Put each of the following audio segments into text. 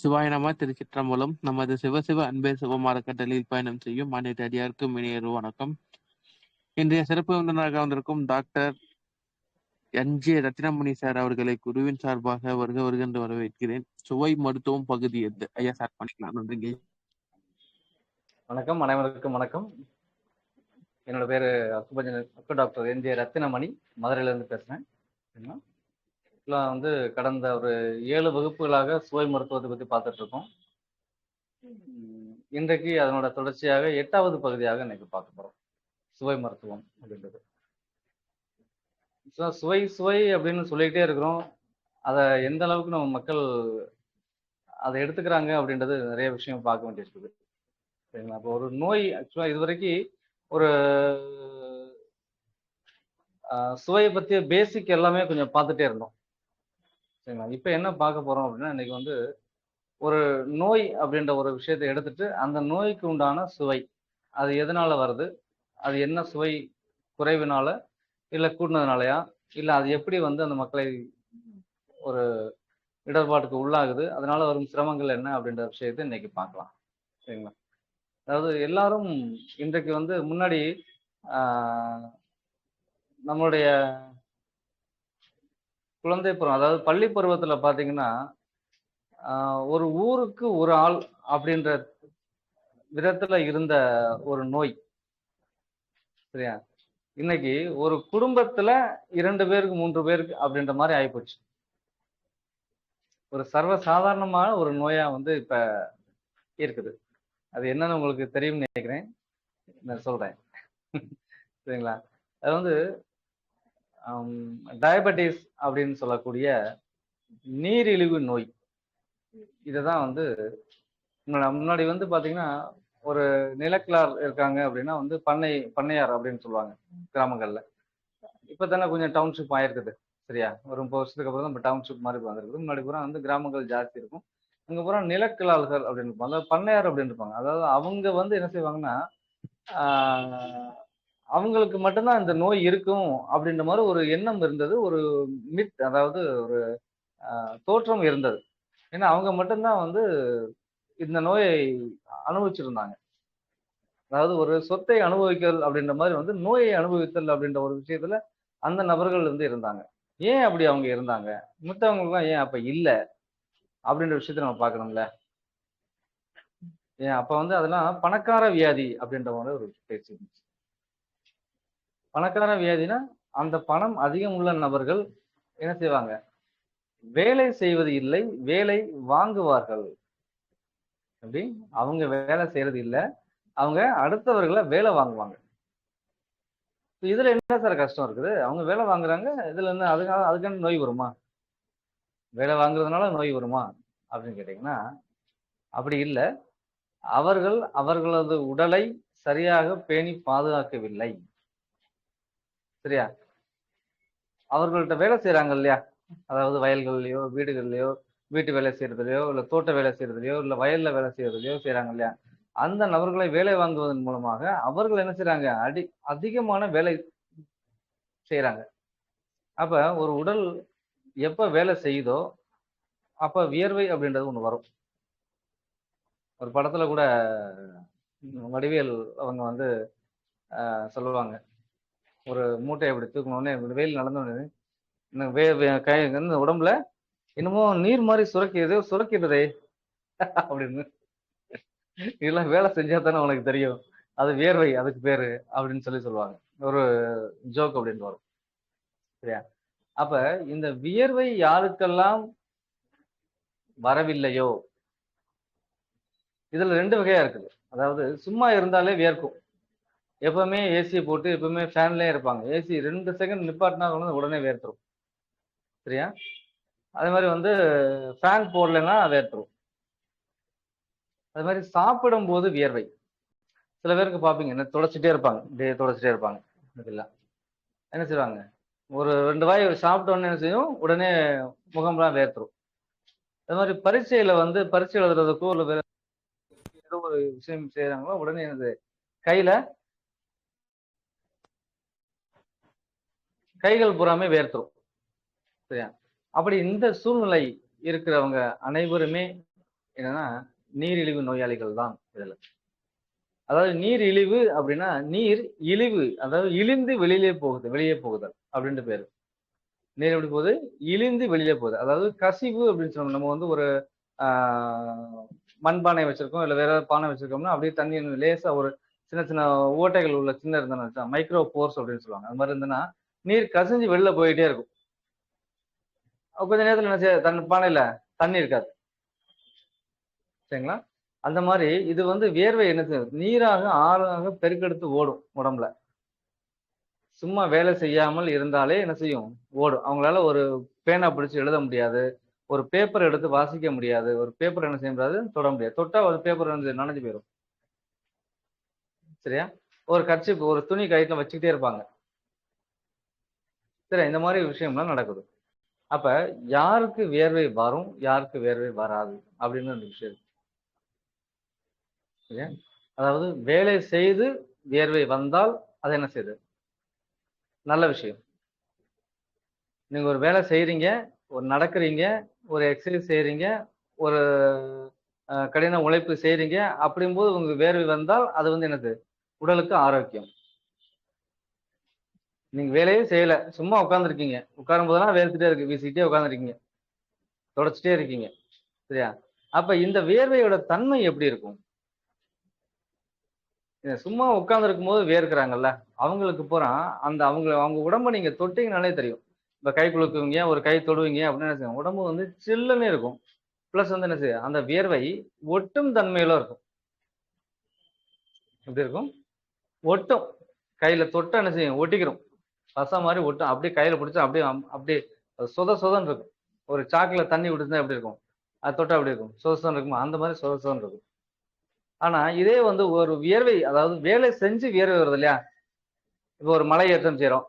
சிவாய நம திருச்சிற்றம்பலம். நமது சிவசிவ அன்பே சிவமார கட்டளையில் பயணம் செய்யும் அனைத்து அடியாருக்கும் இனியொரு வணக்கம். இன்றைய சிறப்பு விருந்தினராக வந்திருக்கும் டாக்டர் என்.ஜே. ரத்தினமணி சார் அவர்களை குருவின் சார்பாக வருகின்ற வரவேற்கிறேன். சுவை மருத்துவம் பகுதி எது ஐயா சார் பண்ணிக்கலாம். நன்றிங்க. வணக்கம், அனைவருக்கும் வணக்கம். என்னோட பேரு டாக்டர் என்.ஜே. ரத்தினமணி, மதுரையிலேருந்து பேசுறேன். கடந்த ஒரு 7 வகுப்புகளாக சுவை மருத்துவத்தை பத்தி பார்த்துட்டு இருக்கோம். இன்றைக்கு அதனோட தொடர்ச்சியாக 8வது பகுதியாக இன்னைக்கு பார்க்க போறோம். சுவை மருத்துவம் அப்படின்றது. சுவை சுவை அப்படின்னு சொல்லிக்கிட்டே இருக்கிறோம். அதை எந்த அளவுக்கு நம்ம மக்கள் அதை எடுத்துக்கிறாங்க அப்படின்றது நிறைய விஷயம் பார்க்க வேண்டியிருக்குது. சரிங்களா? அப்போ ஒரு நோய் ஆக்சுவலா இது வரைக்கும் ஒரு சுவையை பத்திய பேசிக் எல்லாமே கொஞ்சம் பார்த்துட்டே இருந்தோம். சரிங்களா? இப்ப என்ன பார்க்க போறோம் அப்படின்னா, இன்னைக்கு ஒரு நோய் அப்படின்ற ஒரு விஷயத்தை எடுத்துட்டு அந்த நோய்க்கு உண்டான சுவை, அது எதனால வருது, அது என்ன சுவை குறைவினால இல்ல கூடுனதுனாலயா, இல்ல அது எப்படி அந்த மக்களை ஒரு இடர்பாட்டுக்கு உள்ளாகுது, அதனால வரும் சிரமங்கள் என்ன அப்படின்ற விஷயத்தை இன்னைக்கு பார்க்கலாம். சரிங்களா? அதாவது எல்லாரும் இன்றைக்கு முன்னாடி நம்மளுடைய குழந்தை பருவம், அதாவது பள்ளி பருவத்துல பாத்தீங்கன்னா, ஒரு ஊருக்கு ஒரு ஆள் அப்படின்ற விதத்துல இருந்த ஒரு நோய், சரியா? இன்னைக்கு ஒரு குடும்பத்துல 2 பேருக்கு 3 பேருக்கு அப்படின்ற மாதிரி ஆயிப்போச்சு. ஒரு சர்வசாதாரணமான ஒரு நோயா இப்ப இருக்குது. அது என்னன்னு உங்களுக்கு தெரியும்னு நினைக்கிறேன், நான் சொல்றேன். சரிங்களா? அது டயபெட்டிஸ் அப்படின்னு சொல்லக்கூடிய நீரிழிவு நோய். இததான் முன்னாடி பாத்தீங்கன்னா, ஒரு நிலக்கிழார் இருக்காங்க அப்படின்னா பண்ணையார் அப்படின்னு சொல்லுவாங்க கிராமங்கள்ல. இப்பதானே கொஞ்சம் டவுன்ஷிப் ஆயிருக்குது, சரியா? ஒரு 30 வருஷத்துக்கு அப்புறம் தான் டவுன்ஷிப் மாதிரி வந்திருக்குது. முன்னாடி பூரா கிராமங்கள் ஜாஸ்தி இருக்கும். அங்க பூரா நிலக்கிழார்கள் அப்படின்னு இருப்பாங்க, பண்ணையார் அப்படின்னு இருப்பாங்க. அதாவது அவங்க என்ன செய்வாங்கன்னா, அவங்களுக்கு மட்டும்தான் இந்த நோய் இருக்கும் அப்படின்ற மாதிரி ஒரு எண்ணம் இருந்தது, ஒரு மித், அதாவது ஒரு தோற்றம் இருந்தது. ஏன்னா அவங்க மட்டும்தான் இந்த நோயை அனுபவிச்சிருந்தாங்க. அதாவது ஒரு சொத்தை அனுபவித்தல் அப்படின்ற மாதிரி நோயை அனுபவித்தல் அப்படின்ற ஒரு விஷயத்துல அந்த நபர்கள் இருந்தாங்க. ஏன் அப்படி அவங்க இருந்தாங்க, மித்தவங்களுக்குலாம் ஏன் அப்ப இல்ல அப்படின்ற விஷயத்த நம்ம பார்க்கணும்ல. ஏன் அப்ப அதெல்லாம் பணக்கார வியாதி அப்படின்ற மாதிரி ஒரு பேச்சு இருந்துச்சு. பணக்கார வியாதினா அந்த பணம் அதிகம் உள்ள நபர்கள் என்ன செய்வாங்க, வேலை செய்வது இல்லை, வேலை வாங்குவார்கள். அப்படி அவங்க வேலை செய்யறது இல்லை, அவங்க அடுத்தவர்களை வேலை வாங்குவாங்க. இதுல என்ன சார் கஷ்டம் இருக்குது? அவங்க வேலை வாங்குறாங்க, இதுல என்ன அதுக்கான நோய் வருமா? வேலை வாங்குறதுனால நோய் வருமா அப்படின்னு கேட்டீங்கன்னா அப்படி இல்லை. அவர்கள் அவர்களது உடலை சரியாக பேணி பாதுகாக்கவில்லை, சரியா? அவர்கள்ட்ட வேலை செய்யறாங்க இல்லையா, அதாவது வயல்கள்லயோ வீடுகள்லயோ வீட்டு வேலை செய்யறதுலையோ இல்ல தோட்ட வேலை செய்யறதுலையோ இல்ல வயல்ல வேலை செய்யறதுலையோ செய்யறாங்க இல்லையா, அந்த நபர்களை வேலை வாங்குவதன் மூலமாக அவர்கள் என்ன செய்யறாங்க, அதிகமான வேலை செய்யறாங்க. அப்ப ஒரு உடல் எப்ப வேலை செய்யுதோ அப்ப வியர்வை அப்படின்றது ஒண்ணு வரும். ஒரு படத்துல கூட வடிவேல் அவங்க சொல்லுவாங்க, ஒரு மூட்டையை அப்படி தூக்கணுன்னே வெயில் நடந்தோடனே உடம்புல என்னமோ நீர் மாதிரி சுரக்கிடுதே அப்படின்னு. இதெல்லாம் வேலை செஞ்சா தானே உனக்கு தெரியும், அது வியர்வை, அதுக்கு பேரு அப்படின்னு சொல்லுவாங்க. ஒரு ஜோக் அப்படின்னு வரும், சரியா? அப்ப இந்த வியர்வை யாருக்கெல்லாம் வரவில்லையோ, இதுல 2 வகையா இருக்குது. அதாவது சும்மா இருந்தாலே வியர்க்கும், எப்பவுமே ஏசியை போட்டு எப்பவுமே ஃபேன்லயே இருப்பாங்க, ஏசி 2 செகண்ட் நிப்பாட்டினா உடனே வேர்த்துரும், சரியா? அதே மாதிரி ஃபேன் போடலைன்னா வேர்த்துரும். அது மாதிரி சாப்பிடும் போது வியர்வை. சில பேருக்கு பாப்பீங்க என்ன தொடச்சிட்டே இருப்பாங்க, தொடச்சிட்டே இருப்பாங்க. இதெல்லாம் என்ன செய்வாங்க, ஒரு 2 வாய் சாப்பிட்டோன்னு என்ன செய்யும், உடனே முகம்லாம் வேர்த்துரும். அது மாதிரி பரீட்சையில பரீட்சை எழுதுறதுக்கோ இல்ல வேற ஏதோ ஒரு விஷயம் செய்யறாங்களோ உடனே என்னது கைகள் பூராமே வேர்த்துரும், சரியா? அப்படி இந்த சூழ்நிலை இருக்கிறவங்க அனைவருமே என்னன்னா நீரிழிவு நோயாளிகள் தான் இதுல. அதாவது நீர் இழிவு அப்படின்னா நீர் இழிவு, அதாவது இழிந்து வெளியே போகுதல் அப்படின்ட்டு பேரு. நீர் எப்படி போகுது? இழிந்து வெளியே போகுது. அதாவது கசிவு அப்படின்னு சொல்லுவோம். நம்ம வந்து ஒரு மண்பானை வச்சிருக்கோம், இல்ல வேற ஏதாவது பானை வச்சிருக்கோம்னா அப்படியே தண்ணி லேசா ஒரு சின்ன சின்ன ஓட்டைகள் உள்ள சின்ன இருந்தா மைக்ரோ போர்ஸ் அப்படின்னு சொல்லுவாங்க. அது மாதிரி இருந்ததுன்னா நீர் கசிஞ்சு வெளில போயிட்டே இருக்கும். கொஞ்ச நேரத்துல என்ன செய்ய தன் பானையில தண்ணி இருக்காது. சரிங்களா? அந்த மாதிரி இது வந்து வியர்வை என்ன செய்யும்? நீராக ஆறாக பெருக்கெடுத்து ஓடும் உடம்புல. சும்மா வேலை செய்யாமல் இருந்தாலே என்ன செய்யும்? ஓடும். அவங்களால ஒரு பேனா பிடிச்சு எழுத முடியாது. ஒரு பேப்பர் எடுத்து வாசிக்க முடியாது. ஒரு பேப்பர் என்ன செய்ய முடியாது? தொட முடியாது. தொட்டா ஒரு பேப்பர் வந்து நனைஞ்சு போயிரும். சரியா? ஒரு கர்ச்சீப், ஒரு துணி கையில வச்சுக்கிட்டே இருப்பாங்க. சரி, இந்த மாதிரி விஷயம்லாம் நடக்குது. அப்ப யாருக்கு வியர்வை வரும், யாருக்கு வியர்வை வராது அப்படின்னு அந்த விஷயம் இருக்கு. சரியா? அதாவது வேலை செய்து வியர்வை வந்தால் அது என்ன செய்யுது? நல்ல விஷயம். நீங்க ஒரு வேலை செய்றீங்க, ஒரு நடக்குறீங்க, ஒரு எக்ஸர்சைஸ் செய்றீங்க, ஒரு கடின உழைப்பு செய்றீங்க. அப்படிங்கும்போது உங்களுக்கு வேர்வை வந்தால் அது வந்து என்னது? உடலுக்கு ஆரோக்கியம். நீங்க வேலையே செய்யல. சும்மா உட்கார்ந்துருக்கீங்க. உட்காரும் போதெல்லாம் வேர்த்துட்டே இருக்கு. வீசிக்கிட்டே உட்கார்ந்துருக்கீங்க. தொடச்சுட்டே இருக்கீங்க. சரியா? அப்ப இந்த வியர்வையோட தன்மை எப்படி இருக்கும்? சும்மா உட்கார்ந்து இருக்கும்போது வேர்க்கிறாங்கல்ல, அவங்களுக்கு பூரா அந்த அவங்க உடம்ப நீங்க தொட்டீங்கனாலே தெரியும். இப்ப கை குலுக்குவீங்க, ஒரு கை தொடுவீங்க அப்படின்னா என்ன செய்யும்? உடம்பு வந்து சில்லுன்னு இருக்கும். பிளஸ் வந்து என்ன செய்யும்? அந்த வியர்வை ஒட்டும் தன்மையில இருக்கும். எப்படி இருக்கும்? ஒட்டும். கையில தொட்டா என்ன செய்யும்? ஒட்டிக்கிரும். பசை மாரி ஒட்டும். அப்படியே கையில பிடிச்சா அப்படியே அப்படியே சொத சொதன்னு இருக்கும். ஒரு சாக்குல தண்ணி விட்டுருந்தா எப்படி இருக்கும்? அது தொட்டா எப்படி இருக்கும்? சொத சொதன்னு இருக்குமா? அந்த மாதிரி சொத சொதன்னு இருக்கும். ஆனா இதே வந்து ஒரு வியர்வை, அதாவது வேலை செஞ்சு வியர்வை வருது இல்லையா? இப்போ ஒரு மலை ஏற்றம் செய்றோம்.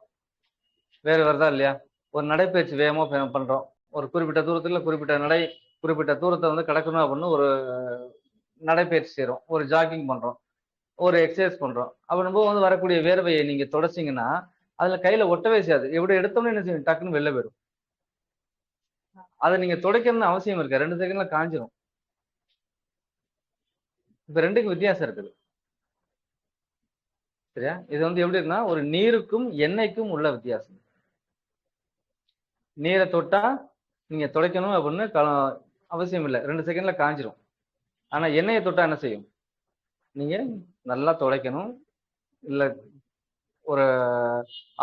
வேர்வை வருதா இல்லையா? ஒரு நடைப்பயிற்சி வேகமா பண்றோம். ஒரு குறிப்பிட்ட தூரத்துல குறிப்பிட்ட தூரத்த வந்து கடக்கணும் அப்படின்னு ஒரு நடைப்பயிற்சி செய்றோம். ஒரு ஜாக்கிங் பண்றோம். ஒரு எக்சர்சைஸ் பண்றோம். அப்படிங்கும்போது வந்து வரக்கூடிய வேர்வையை நீங்க தொடச்சீங்கன்னா, அதுல கையில ஒட்டவே செய்யாது. எப்படி எடுத்தோம்னே என்ன செய்யும்? டக்குன்னு வெளில போயிடும். அத நீங்க துடைக்கணும்னு அவசியம் இருக்கா? 2 செகண்ட்ல காஞ்சிரும். இப்ப 2க்கும் வித்தியாசம் இருக்குது. சரியா? இது வந்து எப்படி இருக்குன்னா, ஒரு நீருக்கும், எண்ணெய்க்கும் உள்ள வித்தியாசம். நீர தொட்டா நீங்க துடைக்கணும் அப்படின்னு அவசியம் இல்ல. 2 செகண்ட்ல காஞ்சிரும். ஆனா எண்ணெய தொட்டா என்ன செய்யும்? நீங்க நல்லா துடைக்கணும். இல்ல ஒரு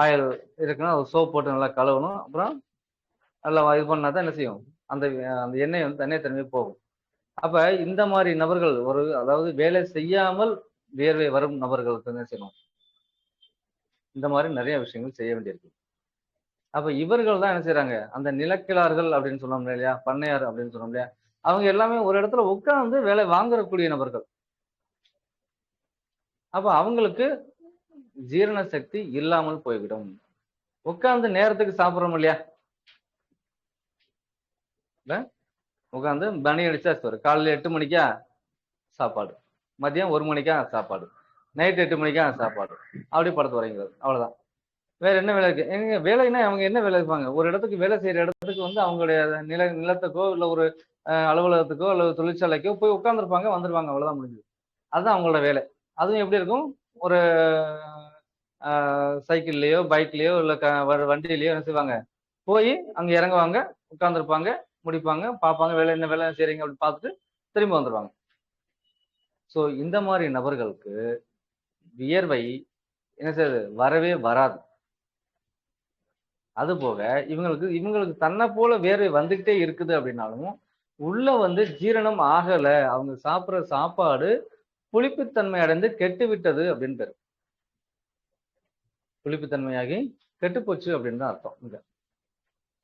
ஆயில் இருக்குன்னா, ஒரு சோப் போட்டு நல்லா கழுவணும். அப்புறம் நல்லா இது பண்ணா தான் என்ன செய்யும்? அந்த அந்த எண்ணெய் வந்து தனியா தனியா போகும். அப்ப இந்த மாரி நபர்கள் அதாவது வேலை செய்யாமல் வியர்வை வரும் நபர்களுக்கு என்ன செய்யணும்? இந்த மாரி நெறைய விஷயங்கள் செய்ய வேண்டியிருக்கு. அப்ப இவர்கள் தான் என்ன செய்றாங்க? அந்த நிலக்கிழார்கள் அப்படின்னு சொன்னோம் இல்லையா? பண்ணையார் அப்படின்னு சொன்னோம் இல்லையா? அவங்க எல்லாமே ஒரு இடத்துல உட்கார்ந்து வேலை வாங்கக்கூடிய நபர்கள். அப்ப அவங்களுக்கு ஜீரண சக்தி இல்லாமல் போய்விடும். உட்கார்ந்து நேரத்துக்கு சாப்பிடுறோம் இல்லையா? இல்ல உட்கார்ந்து மணி அடிச்சா சோறு. காலையில 8 மணிக்கா சாப்பாடு. மதியம் 1 மணிக்கா சாப்பாடு. நைட் 8 மணிக்கா சாப்பாடு. அப்படியே படுத்து உறங்கிறது. அவ்வளவுதான். வேற என்ன வேலை இருக்கு? ஏங்க வேலைன்னா அவங்க என்ன வேலை இருப்பாங்க? ஒரு இடத்துக்கு வேலை செய்யற இடத்துக்கு வந்து அவங்களுடைய நிலத்துக்கோ, இல்ல ஒரு அலுவலகத்துக்கோ, அல்லது தொழிற்சாலைக்கோ போய் உட்கார்ந்துருப்பாங்க, வந்துருவாங்க. அவ்வளவுதான் முடிஞ்சுது. அதுதான் அவங்களோட வேலை. அதுவும் எப்படி இருக்கும்? ஒரு அ சைக்கிள்லயோ, பைக்லயோ, இல்ல வண்டியிலயோ என்ன செய்வாங்க? போயி அங்க இறங்குவாங்க, உட்கார்ந்துருப்பாங்க, முடிப்பாங்க, பார்ப்பாங்க, என்ன வேலை செய்றீங்க அப்படின்னு பார்த்துட்டு திரும்பி வந்துருவாங்க. சோ இந்த மாரி நபர்களுக்கு வியர்வை என்ன செய்யுது? வரவே வராது. அதுபோக இவங்களுக்கு தன்னை போல வேர்வை வந்துகிட்டே இருக்குது அப்படின்னாலும், உள்ள வந்து ஜீரணம் ஆகல. அவங்க சாப்பிடுற சாப்பாடு புளிப்புத்தன்மை அடைந்து கெட்டு விட்டது அப்படின்னு பேரு. புளிப்புத்தன்மையாகி கெட்டுப்போச்சு அப்படின்னு தான் அர்த்தம் இங்க.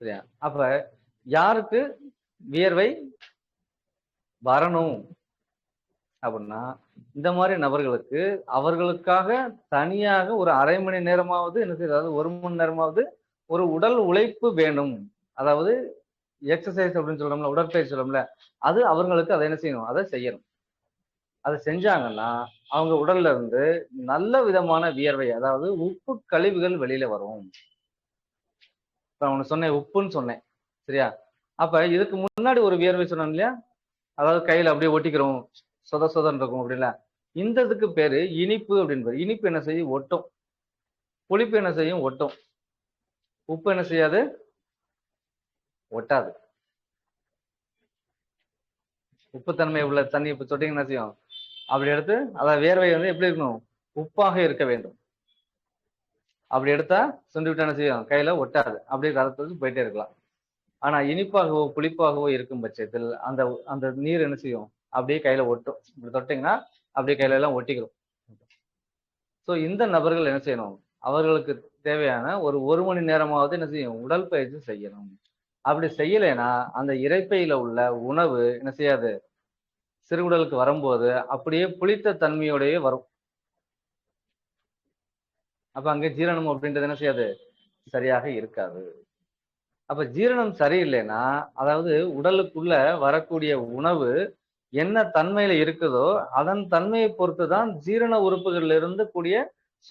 சரியா? அப்ப யாருக்கு வியர்வை வரணும் அப்படின்னா, இந்த மாதிரி நபர்களுக்கு அவர்களுக்காக தனியாக ஒரு 1/2 மணி நேரமாவது என்ன செய்ய, அதாவது 1 மணி நேரமாவது ஒரு உடல் உழைப்பு வேணும். அதாவது எக்ஸர்சைஸ் அப்படின்னு சொல்றோம்ல, உடற்பயிற்சி சொல்றோம்ல, அது அவங்களுக்கு அதை என்ன செய்யணும்? அதை செய்யணும். அதை செஞ்சாங்கன்னா அவங்க உடல்ல இருந்து நல்ல விதமான வியர்வை, அதாவது உப்பு கழிவுகள் வெளியில வரும். இப்ப உனக்கு சொன்னேன், உப்புன்னு சொன்னேன். சரியா? அப்ப இதுக்கு முன்னாடி ஒரு வியர்வை சொன்னோம் இல்லையா? அதாவது கையில அப்படியே ஒட்டிக்கிறோம், சொத சொதன்னு இருக்கும் அப்படில, இந்த இதுக்கு பேரு இனிப்பு அப்படின்னு பேரு. இனிப்பு என்ன செய்யும்? ஒட்டும். புளிப்பு என்ன செய்யும்? ஒட்டும். உப்பு என்ன செய்யாது? ஒட்டாது. உப்புத்தன்மை உள்ள தண்ணி இப்ப தொட்டீங்கன்னா என்ன செய்யும்? அப்படி எடுத்து, அதாவது வேர்வை வந்து எப்படி இருக்கணும்? உப்பாக இருக்க வேண்டும். அப்படி எடுத்தா சுண்டி விட்டா என்ன செய்யும்? கையில ஒட்டாது. அப்படியே ரதத்தை வச்சு போயிட்டே இருக்கலாம். ஆனா இனிப்பாகவோ புளிப்பாகவோ இருக்கும் பட்சத்தில் அந்த அந்த நீர் என்ன செய்யும்? அப்படியே கையில ஒட்டும். இப்படி தொட்டீங்கன்னா அப்படியே கையில எல்லாம் ஒட்டிக்கிறோம். சோ இந்த நபர்கள் என்ன செய்யணும்? அவர்களுக்கு தேவையான ஒரு மணி நேரமாவது என்ன செய்யும்? உடற்பயிற்சி செய்யணும். அப்படி செய்யலைன்னா அந்த இரைப்பையில உள்ள உணவு என்ன செய்யாது? சிறுகுடலுக்கு வரும்போது அப்படியே புளித்த தன்மையோடயே வரும். அப்ப அங்க ஜீரணம் அப்படின்றது என்ன செய்யாது? சரியாக இருக்காது. அப்ப ஜீரணம் சரியில்லைன்னா, அதாவது உடலுக்குள்ள வரக்கூடிய உணவு என்ன தன்மையில இருக்குதோ, அதன் தன்மையை பொறுத்து தான் ஜீரண உறுப்புகள்ல இருந்து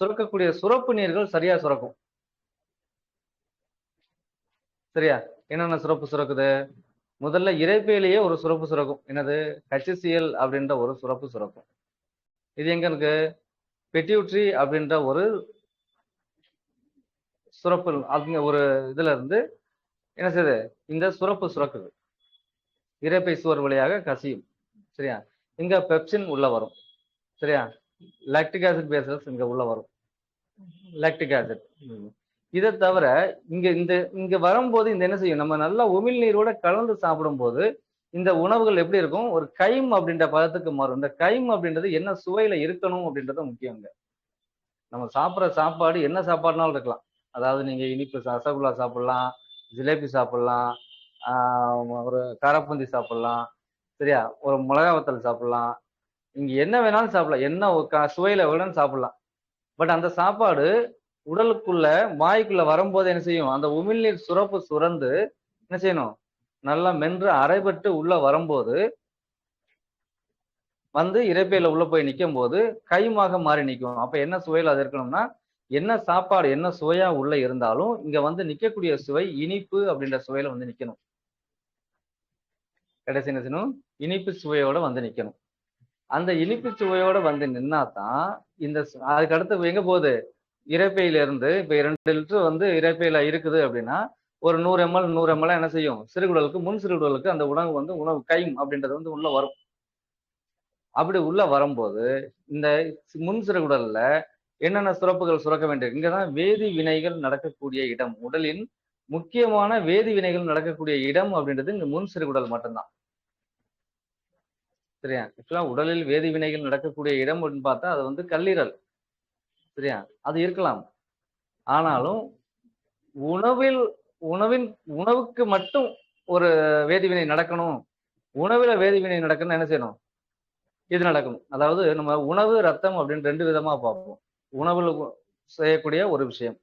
சுரக்கக்கூடிய சுரப்பு நீர்கள் சரியா சுரக்கும். சரியா? என்னென்ன சுரப்பு சுரக்குது? முதல்ல இரைப்பையிலேயே ஒரு சுரப்பு சுரக்கும். என்னது? HCl அப்படின்ற ஒரு சுரப்பு சுரக்கும். இது எங்க இருக்கு? பெட்யூட்ரி அப்படின்ற ஒரு சுரப்பு அங்க ஒரு இதுல இருந்து என்ன செய்யுது? இந்த சுரப்பு சுரக்குது. இரைப்பை சுவர் வழியாக கசியும். சரியா? இங்க பெப்சின் உள்ள வரும். சரியா? லாக்டிக் ஆசிட் பேசஸ் இங்க உள்ள வரும். Lactic acid. இதை தவிர இங்க வரும்போது இந்த என்ன செய்யும்? நம்ம நல்லா உமிழ்நீரோட கலந்து சாப்பிடும்போது இந்த உணவுகள் எப்படி இருக்கும்? ஒரு கைம் அப்படின்ற பதத்துக்கு மாறும். இந்த கைம் அப்படின்றது என்ன சுவையில இருக்கணும் அப்படின்றது முக்கியங்க. நம்ம சாப்பிடுற சாப்பாடு என்ன சாப்பாடுனாலும் இருக்கலாம். அதாவது நீங்க இனிப்பு ரசகுல்லா சாப்பிடலாம், ஜிலேபி சாப்பிடலாம், ஒரு காரப்பூந்தி சாப்பிடலாம், சரியா? ஒரு மிளகா வத்தல் சாப்பிடலாம். இங்க என்ன வேணாலும் சாப்பிடலாம். என்ன சுவையில வேணாலும் சாப்பிடலாம். பட் அந்த சாப்பாடு உடலுக்குள்ள வாய்க்குள்ள வரும்போது என்ன செய்யும்? அந்த உமிழ்நீர் சுரப்பு சுரந்து என்ன செய்யணும்? நல்லா மென்று அரைபட்டு உள்ள வரும்போது வந்து இரைப்பையில உள்ள போய் நிக்கும் போது கைமாக மாறி நிக்கும். அப்ப என்ன சுவையில அது இருக்கணும்னா, என்ன சாப்பாடு என்ன சுவையா உள்ள இருந்தாலும் இங்க வந்து நிக்கக்கூடிய சுவை இனிப்பு அப்படின்ற சுவையில வந்து நிக்கணும். கடைசி என்ன செய்யணும்? இனிப்பு சுவையோட வந்து நிக்கணும். அந்த இனிப்பு சுவையோட வந்து நின்னாதான் அதுக்கு அடுத்து எங்க போகுது? இரைப்பையில இருந்து இப்ப 2 லிட்டர் வந்து இரைப்பையில இருக்குது அப்படின்னா ஒரு 100 ml 100 ml என்ன செய்யும்? சிறுகுடலுக்கு முன் சிறுகுடலுக்கு அந்த உணவு வந்து உணவு கைம் அப்படின்றது வந்து உள்ள வரும். அப்படி உள்ள வரும்போது இந்த முன் சிறுகுடல்ல என்னென்ன சுரப்புகள் சுரக்க வேண்டியிருக்கு? இங்கதான் வேதி வினைகள் நடக்கக்கூடிய இடம். உடலின் முக்கியமான வேதி வினைகள் நடக்கக்கூடிய இடம் அப்படின்றது இங்க முன் சிறுகுடல் மட்டும்தான். சரியா? ஆக்சுவலா உடலில் வேதி வினைகள் நடக்கக்கூடிய இடம் அப்படின்னு பார்த்தா அது வந்து கல்லீரல். சரியா? அது இருக்கலாம். ஆனாலும் உணவுக்கு மட்டும் ஒரு வேதிவினை நடக்கணும். உணவுல வேதிவினை நடக்கணும்னு என்ன செய்யணும்? இது நடக்கணும். அதாவது நம்ம உணவு, ரத்தம் அப்படின்னு 2 விதமா பார்ப்போம். உணவுல செய்யக்கூடிய ஒரு விஷயம்,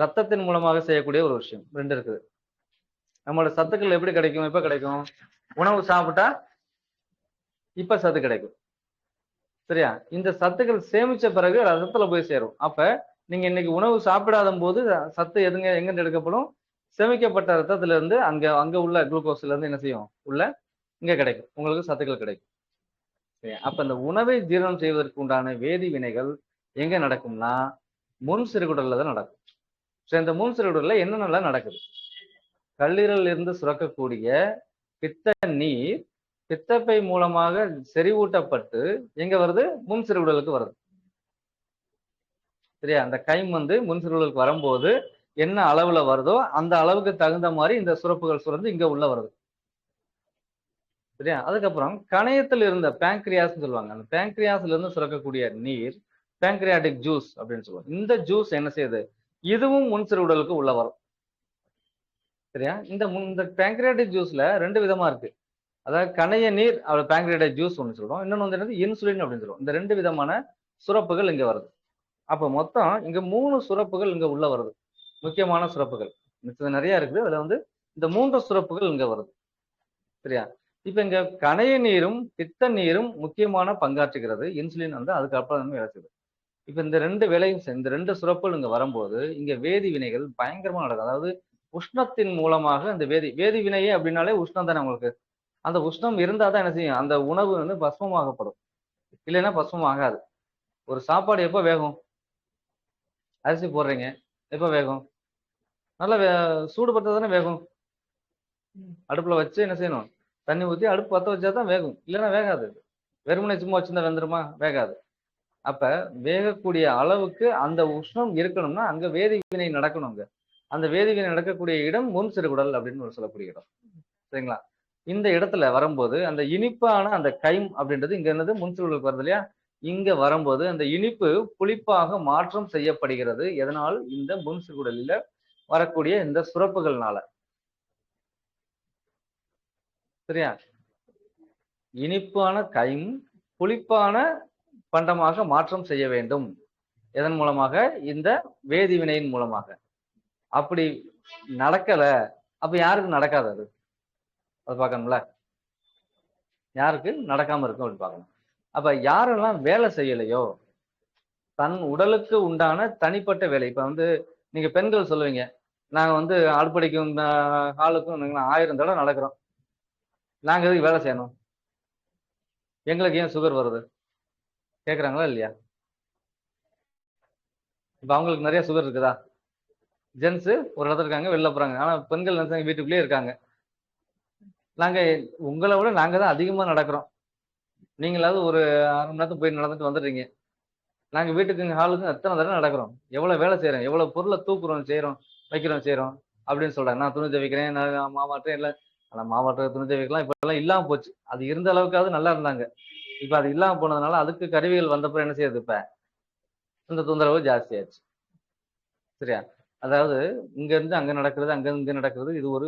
ரத்தத்தின் மூலமாக செய்யக்கூடிய ஒரு விஷயம் 2 இருக்குது. நம்மளோட சத்துக்கள் எப்படி கிடைக்கும்? எப்ப கிடைக்கும்? உணவு சாப்பிட்டா இப்ப சத்து கிடைக்கும். சரியா? இந்த சத்துக்கள் சேமிச்ச பிறகு ரத்தத்துல போய் சேரும். அப்ப நீங்க இன்னைக்கு உணவு சாப்பிடாத போது சத்து எங்க எடுக்கப்படும்? சேமிக்கப்பட்ட ரத்தத்துல இருந்து அங்க உள்ள குளுக்கோஸ்ல இருந்து என்ன செய்யும்? இங்க கிடைக்கும். உங்களுக்கு சத்துக்கள் கிடைக்கும். அப்ப இந்த உணவை ஜீரணம் செய்வதற்கு உண்டான வேதி வினைகள் எங்க நடக்கும்னா முன் சிறுகுடல்ல தான் நடக்கும். இந்த முன் சிறுகுடல்ல என்னென்னலாம் நடக்குது? கல்லீரல் இருந்து சுரக்கக்கூடிய பித்த நீர் பித்தப்பை மூலமாக செறிவூட்டப்பட்டு எங்க வருது? முன் சிறுகுடலுக்கு வருது. சரியா? அந்த கைம் வந்து முன் சிறுகுடலுக்கு வரும்போது என்ன அளவுல வருதோ அந்த அளவுக்கு தகுந்த மாதிரி இந்த சுரப்புகள் சுரந்து இங்க உள்ள வருது. சரியா? அதுக்கப்புறம் கணையத்தில் இருந்த பேங்க்ரியாஸ் சொல்லுவாங்க. அந்த பேங்க்ரியாஸ்ல இருந்து சுரக்கக்கூடிய நீர் பேங்க்ரியாட்டிக் ஜூஸ் அப்படின்னு சொல்லுவாங்க. இந்த ஜூஸ் என்ன செய்யுது? இதுவும் முன் சிறுகுடலுக்கு உள்ள வரும். சரியா? இந்த பேங்க்ரியாட்டிக் ஜூஸ்ல 2 விதமா இருக்கு. அதாவது கணைய நீர் பேங்க்ரியாட்டிக் ஜூஸ் ஒன்று சொல்றோம். இன்னொன்னு வந்து என்னது? இன்சுலின் அப்படின்னு சொல்லுவோம். இந்த 2 விதமான சுரப்புகள் இங்க வருது. அப்ப மொத்தம் இங்க 3 சுரப்புகள் இங்க உள்ள வருது. முக்கியமான சுரப்புகள். மிச்சது நிறைய இருக்குது. அதுல வந்து இந்த 3 சுரப்புகள் இங்க வருது. சரியா? இப்ப இங்க கணைய நீரும் பித்த நீரும் முக்கியமான பங்காற்றுகிறது. இன்சுலின் வந்து அதுக்கு அப்புறம் வேலை செய்யுது. இப்ப இந்த 2 வேலையும் இந்த 2 சுரப்புகள் இங்க வரும்போது இங்க வேதி வினைகள் பயங்கரமா நடக்கும். அதாவது உஷ்ணத்தின் மூலமாக இந்த வேதி வினையே அப்படின்னாலே உஷ்ணம் தானே உங்களுக்கு. அந்த உஷ்ணம் இருந்தாதான் என்ன செய்யும், அந்த உணவு வந்து பஸ்மமாகப்படும். இல்லைன்னா பஸ்மம் ஆகாது. ஒரு சாப்பாடு எப்ப வேகும்? அரிசி போடுறீங்க, எப்ப வேகும்? நல்லா சூடுபட்டா தானே வேகும். அடுப்புல வச்சு என்ன செய்யணும், தண்ணி ஊத்தி அடுப்பு பத்த வச்சாதான் வேகும், இல்லைன்னா வேகாது. வெறுமனே சும்மா வச்சிருந்தா வெந்துருமா? வேகாது. அப்ப வேகக்கூடிய அளவுக்கு அந்த உஷ்ணம் இருக்கணும்னா அங்க வேதிவினை நடக்கணும். அங்க அந்த வேதிவினை நடக்கக்கூடிய இடம் முன் சிறுகுடல் அப்படின்னு ஒரு சொல்லக்கூடிய இடம். சரிங்களா? இந்த இடத்துல வரும்போது அந்த இனிப்பான அந்த கைம் அப்படின்றது இங்க என்னது முன் சிறுகுடலுக்கு வருது இல்லையா? இங்க வரும்போது அந்த இனிப்பு புளிப்பாக மாற்றம் செய்யப்படுகிறது. எதனால்? இந்த முன் சிறுகுடலில வரக்கூடிய இந்த சுரப்புகள்னால. சரியா? இனிப்பான கைம் புளிப்பான பண்டமாக மாற்றம் செய்ய வேண்டும். எதன் மூலமாக? இந்த வேதிவினையின் மூலமாக. அப்படி நடக்கல, அப்ப யாருக்கு நடக்காது அது? அது பார்க்கணும்ல. யாருக்கு நடக்காம இருக்கும் அப்படின்னு பார்க்கணும். அப்ப யாரெல்லாம் வேலை செய்யலையோ, தன் உடலுக்கு உண்டான தனிப்பட்ட வேலை. இப்ப வந்து நீங்க பெண்கள் சொல்லுவீங்க, நாங்க வந்து அடுப்படிக்கும் ஹாலுக்கும் 1000 தடவை நடக்கிறோம், நாங்க எதுக்கு வேலை செய்யணும், எங்களுக்கு ஏன் சுகர் வருது கேக்குறாங்களா இல்லையா? இப்ப அவங்களுக்கு நிறைய சுகர் இருக்குதா? ஜென்ஸ் ஒரு இடத்துல இருக்காங்க, வெளில போறாங்க. ஆனா பெண்கள் நினைச்சாங்க வீட்டுக்குள்ளேயே இருக்காங்க. நாங்க உங்களை விட நாங்க தான் அதிகமா நடக்கிறோம். நீங்களாவது ஒரு 1/2 மணி நேரத்துக்கு போய் நடந்துட்டு வந்துடுறீங்க. நாங்க வீட்டுக்கு ஹாலுக்கும் எத்தனை தடவை நடக்கிறோம், எவ்வளவு வேலை செய்யறோம், எவ்வளவு பொருளை தூக்குறோம், செய்யறோம், வைக்கிறோம், செய்யறோம் அப்படின்னு சொல்றாங்க. நான் துணி துவைக்கிறேன், நான் மாவாட்டுறேன், இல்லை. ஆனா மாவாட்டுற துணி துவைக்கலாம் இப்ப எல்லாம் இல்லாம போச்சு. அது இருந்த அளவுக்காவது நல்லா இருந்தாங்க. இப்ப அது இல்லாம போனதுனால அதுக்கு கருவிகள் வந்தப்ப என்ன செய்யுது, இப்ப இந்த தொந்தரவு ஜாஸ்தி ஆச்சு. சரியா? அதாவது இங்க இருந்து அங்க நடக்கிறது, அங்க இங்க நடக்கிறது, இது ஒரு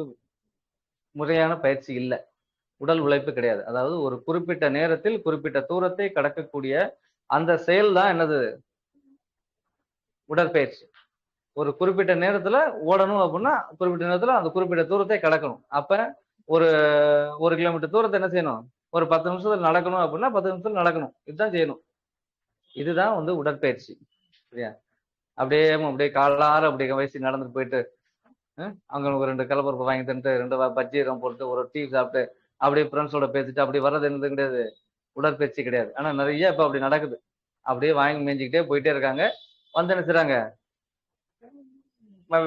முறையான பயிற்சி இல்லை. உடல் உழைப்பு கிடையாது. அதாவது ஒரு குறிப்பிட்ட நேரத்தில் குறிப்பிட்ட தூரத்தை கடக்கக்கூடிய அந்த செயல் தான் என்னது, உடற்பயிற்சி. ஒரு குறிப்பிட்ட நேரத்துல ஓடணும் அப்படின்னா குறிப்பிட்ட நேரத்துல அந்த குறிப்பிட்ட தூரத்தை கடக்கணும். அப்ப ஒரு 1 கிலோமீட்டர் தூரத்தை என்ன செய்யணும், ஒரு 10 நிமிஷத்துல நடக்கணும் அப்படின்னா 10 நிமிஷத்துல நடக்கணும். இதுதான் செய்யணும். இதுதான் வந்து உடற்பயிற்சி. சரியா? அப்படியே காலார அப்படியே வயசு நடந்துட்டு போயிட்டு அங்க ஒரு 2 கடலப்பருப்பு வாங்கி தின்ட்டு 2 பஜ்ஜி போட்டு ஒரு டீ சாப்பிட்டு அப்படியே ஃப்ரெண்ட்ஸோட பேசிட்டு அப்படி வர்றது என்னது கிடையாது, உடற்பயிற்சி கிடையாது. ஆனா நிறைய இப்ப அப்படி நடக்குது. அப்படியே வாங்கி மேய்ஞ்சிக்கிட்டே போயிட்டே இருக்காங்க. வந்து என்ன செய்றாங்க,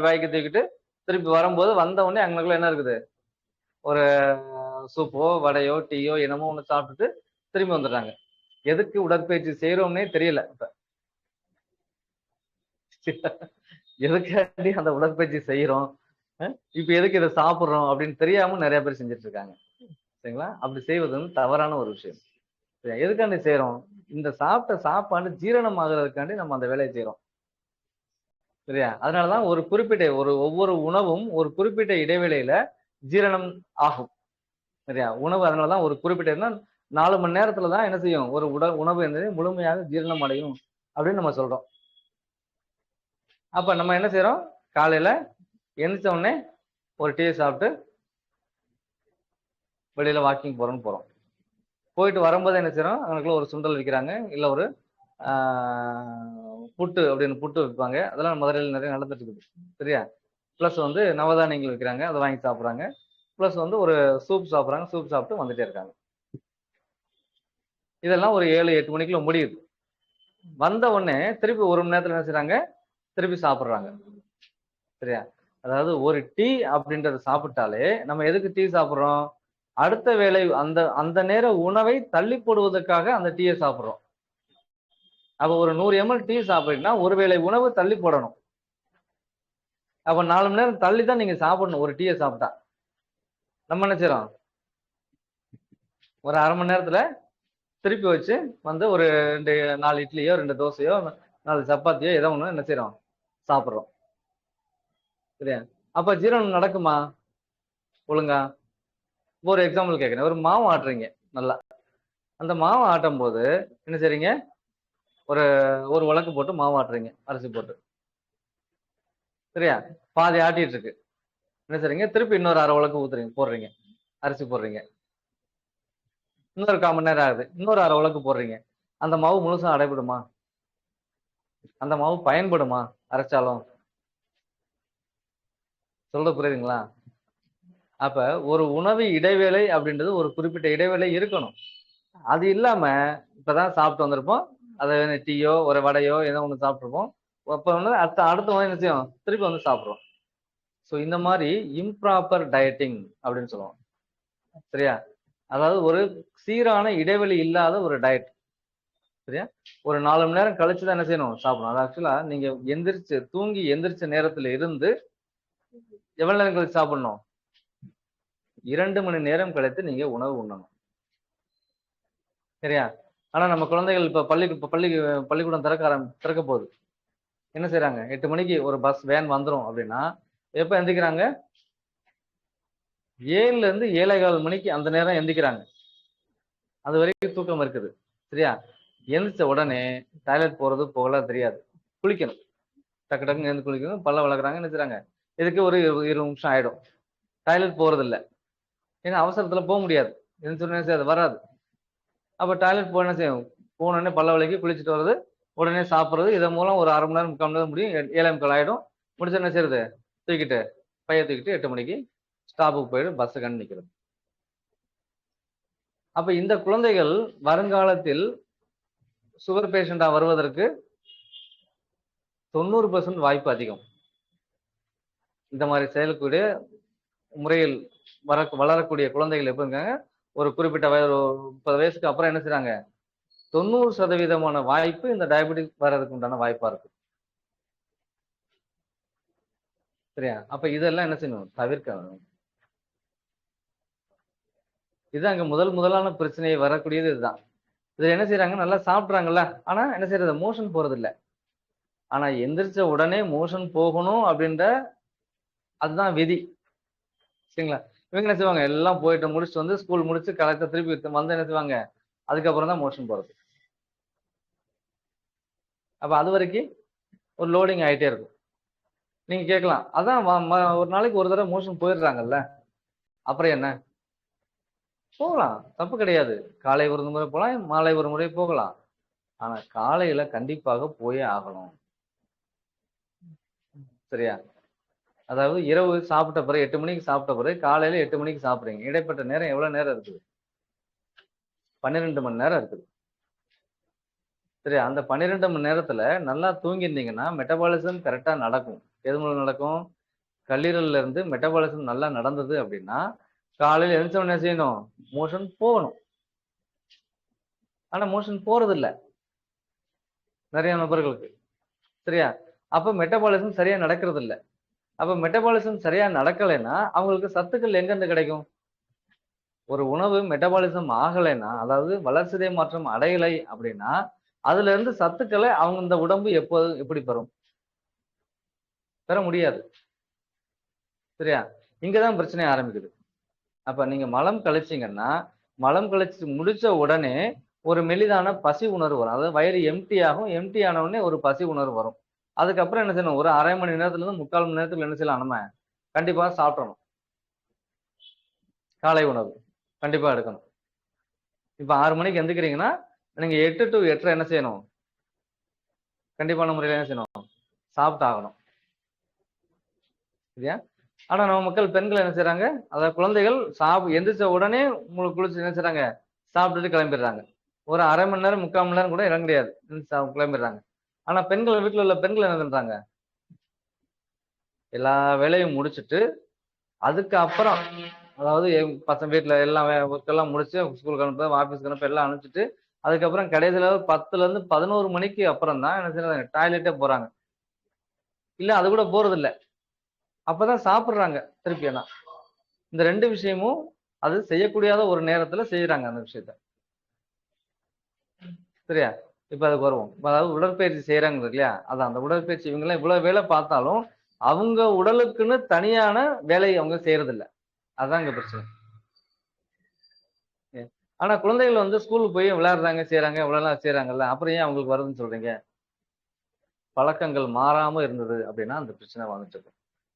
வாய்க்கு தூக்கிட்டு திருப்பி வரும்போது வந்த உடனே அங்கனுக்குள்ள என்ன இருக்குது, ஒரு சூப்போ வடையோ டீயோ என்னமோ ஒண்ணு சாப்பிட்டுட்டு திரும்பி வந்துடுறாங்க. எதுக்கு உடற்பயிற்சி செய்யறோம்னே தெரியல இப்ப. எதுக்காண்டி அந்த உடற்பயிற்சி செய்யறோம், இப்ப எதுக்கு இதை சாப்பிடுறோம் அப்படின்னு தெரியாம நிறைய பேர் செஞ்சுட்டு இருக்காங்க. சரிங்களா? அப்படி செய்வது வந்து தவறான ஒரு விஷயம். சரியா? எதுக்காண்டி செய்யறோம், இந்த சாப்பிட்ட சாப்பாடு ஜீரணம் ஆகுறதுக்காண்டி நம்ம அந்த வேலையை செய்யறோம். சரியா? அதனாலதான் ஒரு குறிப்பிட்ட ஒவ்வொரு உணவும் ஒரு குறிப்பிட்ட இடைவேளையில ஜீரணம் ஆகும். சரியா? உணவு அதனாலதான் ஒரு குறிப்பிட்ட 4 மணி நேரத்துலதான் என்ன செய்யும், ஒரு உணவு என்பது முழுமையாக ஜீரணம் அடையும் அப்படின்னு நம்ம சொல்றோம். அப்ப நம்ம என்ன செய்யறோம், காலையில எந்திரிச்ச உடனே ஒரு டீ சாப்பிட்டு வெளியில வாக்கிங் போறோம். போயிட்டு வரும்போது என்ன செய்யறோம், அவங்களுக்குள்ள ஒரு சுண்டல் விற்கிறாங்க, இல்ல ஒரு புட்டு அப்படின்னு புட்டு விற்பாங்க. அதெல்லாம் மதுரையில் நிறைய நடந்துட்டு இருக்குது. சரியா? பிளஸ் வந்து நவதானியங்கள் விற்கிறாங்க, அதை வாங்கி சாப்பிட்றாங்க. பிளஸ் வந்து ஒரு சூப் சாப்பிட்றாங்க, சூப் சாப்பிட்டு வந்துட்டே இருக்காங்க. இதெல்லாம் ஒரு 7-8 மணிக்குள்ள முடியுது. வந்த உடனே திருப்பி 1 மணி நேரத்துல என்ன செய்றாங்க, திருப்பி சாப்பிடுறாங்க. சரியா? அதாவது ஒரு டீ அப்படின்றத சாப்பிட்டாலே நம்ம எதுக்கு டீ சாப்பிடுறோம், அடுத்த வேளை அந்த அந்த நேர உணவை தள்ளி போடுவதற்காக அந்த டீயை சாப்பிடுறோம். அப்ப ஒரு 100 ml டீ சாப்பிட்டீங்கன்னா ஒருவேளை உணவு தள்ளி போடணும். அப்ப 4 மணி நேரம் தள்ளி தான் நீங்க சாப்பிடணும் ஒரு டீயை சாப்பிட்டா. நம்ம என்ன செய்யறோம், ஒரு 1/2 மணி நேரத்துல திருப்பி வச்சு வந்து ஒரு 4 இட்லியோ 2 தோசையோ 4 சப்பாத்தியோ ஏதோ ஒண்ணு என்ன செய்யறோம், சாப்பிடுறோம். சரியா? அப்ப ஜீரணம் நடக்குமா ஒழுங்கா? ஒரு எக்ஸாம்பிள் கேட்கிறேன். ஒரு மாவு ஆட்டுறீங்க நல்லா. அந்த மாவு ஆட்டும் போது என்ன செய்றீங்க, ஒரு ஒரு உலக்கு போட்டு மாவு ஆட்டுறீங்க அரிசி போட்டு. சரியா? பாதி ஆட்டிட்டு இருக்கு. என்ன செய்றீங்க, திருப்பி இன்னொரு 1/2 உலக்கு போடுறீங்க அரிசி போடுறீங்க. இன்னொரு 1/4 மணி நேரம் ஆகுது, இன்னொரு 1/2 உலக்கு போடுறீங்க. அந்த மாவு முழுசா அடைபடுமா? அந்த மாவு பயன்படுமா அரைச்சாலும்? சொல்றது புரியுதுங்களா? அப்ப ஒரு உணவு இடைவேளை அப்படின்றது ஒரு குறிப்பிட்ட இடைவேளை இருக்கணும். அது இல்லாம இப்பதான் சாப்பிட்டு வந்திருப்போம். அதை டீயோ ஒரு வடையோ ஏதோ ஒண்ணு சாப்பிட்டுருப்போம். அப்ப வந்து அடுத்த அடுத்த உணவு என்ன செய்யும்? திருப்பி வந்து சாப்பிடுறோம். சோ இந்த மாதிரி இம்ப்ராப்பர் டயட்டிங் அப்படின்னு சொல்லுவோம். சரியா? அதாவது ஒரு சீரான இடைவெளி இல்லாத ஒரு டயட். சரியா? ஒரு 4 மணி நேரம் கழிச்சு தான் என்ன செய்யணும்? சாப்பிடணும். அது ஆக்சுவலா நீங்க தூங்கி எந்திரிச்ச நேரத்துல இருந்து எவ்வளவு நேரம் கழிச்சு சாப்பிடணும்? 2 மணி நேரம் கழித்து நீங்க உணவு உண்ணணும். சரியா? ஆனா நம்ம குழந்தைகள் இப்ப பள்ளிக்கூடம் திறக்க போகுது. என்ன செய்றாங்க? 8 மணிக்கு ஒரு பஸ் வேன் வந்துரும் அப்படின்னா, எப்ப எந்திரிக்கிறாங்க? 7ல இருந்து 7:15 மணிக்கு அந்த நேரம் எந்திரிக்கிறாங்க. அது வரைக்கும் தூக்கம் இருக்குது. சரியா? எந்திரிச்ச உடனே டாய்லெட் போறது போகல தெரியாது. குளிக்கணும். டக்கு டக்குன்னு எழுந்து குளிக்கணும். பல்ல விளக்குறாங்க. என்ன செய்றாங்க? இதுக்கு ஒரு 20 நிமிஷம் ஆயிடும். டாய்லெட் போறதில்ல. ஏன்னா அவசரத்துல போ முடியாது. எந்திரிச்ச உடனே அது வராது. அப்ப டாய்லெட் போன என்ன செய்யும்? போனோனே பல்ல விளக்கி குளிச்சுட்டு வர்றது, உடனே சாப்பிடுறது. இதன் மூலம் ஒரு 1/2 மணி நேரம், 3/4 மணி நேரம் முடியும். 7:45 ஆயிடும். முடிச்சு என்ன செய்யறது? தூக்கிட்டு பைய தூக்கிட்டு 8 மணிக்கு ஸ்டாப்புக்கு போயிட்டு பஸ்ஸுக்காண்டி நிக்கிறது. அப்ப இந்த குழந்தைகள் வருங்காலத்தில் சுகர் பேஷண்டா வருவதற்கு 90% வாய்ப்பு அதிகம். இந்த மாதிரி செயல்கூடிய முறையில் வளரக்கூடிய குழந்தைகள் எப்ப இருக்காங்க? ஒரு குறிப்பிட்ட 30 வயசுக்கு அப்புறம் என்ன செய்றாங்க? 90% வாய்ப்பு இந்த டயபெட்டிஸ் வர்றதுக்கு உண்டான வாய்ப்பா இருக்கு. சரியா? அப்ப இதெல்லாம் என்ன செய்யணும்? தவிர்க்கணும். இதுதான் அங்க முதலான பிரச்சனை வரக்கூடியது இதுதான். இதுல என்ன செய்றாங்க? நல்லா சாப்பிடுறாங்கல்ல. ஆனா என்ன செய்யறது? மோஷன் போறது இல்ல. ஆனா எந்திரிச்ச உடனே மோஷன் போகணும் அப்படின்ற அதுதான் விதி. சரிங்களா? இவங்க என்ன செய்வாங்க? எல்லாம் போயிட்டு முடிச்சுட்டு வந்து ஸ்கூல் முடிச்சு கரெக்ட்டா திருப்பி வந்து என்ன செய்வாங்க? அதுக்கப்புறம் தான் மோஷன் போறது. அப்ப அது வரைக்கும் ஒரு லோடிங் ஆயிட்டே இருக்கும். நீங்க கேட்கலாம். அதான் ஒரு நாளைக்கு ஒரு தடவை மோஷன் போயிடுறாங்கல்ல. அப்புறம் என்ன? போகலாம். தப்பு கிடையாது. காலை ஒரு முறை போலாம், மாலை ஒரு முறை போகலாம். ஆனா காலையில கண்டிப்பாக போயே ஆகணும். சரியா? அதாவது இரவு சாப்பிட்ட பிறகு 8 மணிக்கு சாப்பிட்ட பிறகு காலையில 8 மணிக்கு சாப்பிடுறீங்க. இடைப்பட்ட நேரம் எவ்வளவு நேரம் இருக்குது? 12 மணி நேரம் இருக்குது. சரி, அந்த 12 மணி நேரத்துல நல்லா தூங்கியிருந்தீங்கன்னா மெட்டபாலிசம் கரெக்டா நடக்கும். எது மூலம் நடக்கும்? கல்லீரல்ல இருந்து மெட்டபாலிசம் நல்லா நடந்தது அப்படின்னா காலையில எழுந்த உடனே செய்யணும், மோஷன் போகணும். ஆனா மோஷன் போறது இல்ல நிறைய நபர்களுக்கு. சரியா? அப்ப மெட்டபாலிசம் சரியா நடக்கிறது இல்ல. அப்ப மெட்டபாலிசம் சரியா நடக்கலைன்னா அவங்களுக்கு சத்துக்கள் எங்க இருந்து கிடைக்கும்? ஒரு உணவு மெட்டபாலிசம் ஆகலைன்னா, அதாவது வளர்சிதை மாற்றம் அடையலை அப்படின்னா அதுல இருந்து சத்துக்களை அவங்க இந்த உடம்பு எப்படி பெறும்? பெற முடியாது. சரியா? இங்கதான் பிரச்சனை ஆரம்பிக்குது. அப்ப நீங்க மலம் கழிச்சீங்கன்னா மலம் கழிச்சு முடிச்ச உடனே ஒரு மெலிதான பசி உணர்வு வரும். அதாவது வயிறு எம்டி ஆகும். எம்டி ஆன உடனே ஒரு பசி உணர்வு வரும். அதுக்கப்புறம் என்ன செய்யணும்? ஒரு 1/2 மணி நேரத்துல இருந்து 3/4 மணி நேரத்துல என்ன செய்யலாம்? நம்ம கண்டிப்பா சாப்பிடணும். காலை உணவு கண்டிப்பா எடுக்கணும். இப்ப 6 மணிக்கு எந்திரிக்கிறீங்கன்னா நீங்க 8 to 8:30 என்ன செய்யணும்? கண்டிப்பான முறையில என்ன செய்யணும்? சாப்பிட்டு ஆகணும். சரியா? ஆனா நம்ம மக்கள் பெண்கள் என்ன செய்றாங்க? அதாவது குழந்தைகள் எந்திரிச்ச உடனே உங்களுக்கு குளிச்சு என்ன செய்றாங்க? சாப்பிட்டுட்டு கிளம்பிடுறாங்க. ஒரு 1/2 மணி நேரம், 3/4 மணி நேரம் கூட இடம் கிடையாது. கிளம்பிடுறாங்க. ஆனா பெண்கள் வீட்டுல உள்ள பெண்கள் என்ன பண்றாங்க? எல்லா வேலையும் முடிச்சுட்டு அதுக்கு அப்புறம் அதாவது பசங்க வீட்டுல எல்லாம் ஒர்க் எல்லாம் முடிச்சு ஸ்கூலுக்கு அனுப்ப, ஆபீஸ்க்கு அனுப்ப எல்லாம் அனுப்பிச்சிட்டு அதுக்கப்புறம் கடைசியில 10ல இருந்து 11 மணிக்கு அப்புறம் தான் என்ன செய்யறாங்க? டாய்லெட்டே போறாங்க. இல்ல அது கூட போறது இல்ல. அப்பதான் சாப்பிடுறாங்க திருப்பி. ஆனா இந்த 2 விஷயமும் அது செய்யக்கூடியாத ஒரு நேரத்துல செய்யறாங்க அந்த விஷயத்த. சரியா? இப்ப அதுக்கு வருவோம். அதாவது உடற்பயிற்சி செய்யறாங்க இல்லையா? அதான் அந்த உடற்பயிற்சி இவங்க எல்லாம் இவ்வளவு வேலை பார்த்தாலும் அவங்க உடலுக்குன்னு தனியான வேலை அவங்க செய்யறது இல்ல. அதான் இங்க பிரச்சனை. ஆனா குழந்தைகள் வந்து ஸ்கூலுக்கு போய் விளையாடுறாங்க, செய்யறாங்க, இவ்வளவு செய்யறாங்கல்ல. அப்புறம் ஏன் அவங்களுக்கு வருதுன்னு சொல்றீங்க? பழக்கங்கள் மாறாம இருந்தது அப்படின்னா அந்த பிரச்சனை வந்துட்டு இருக்கு.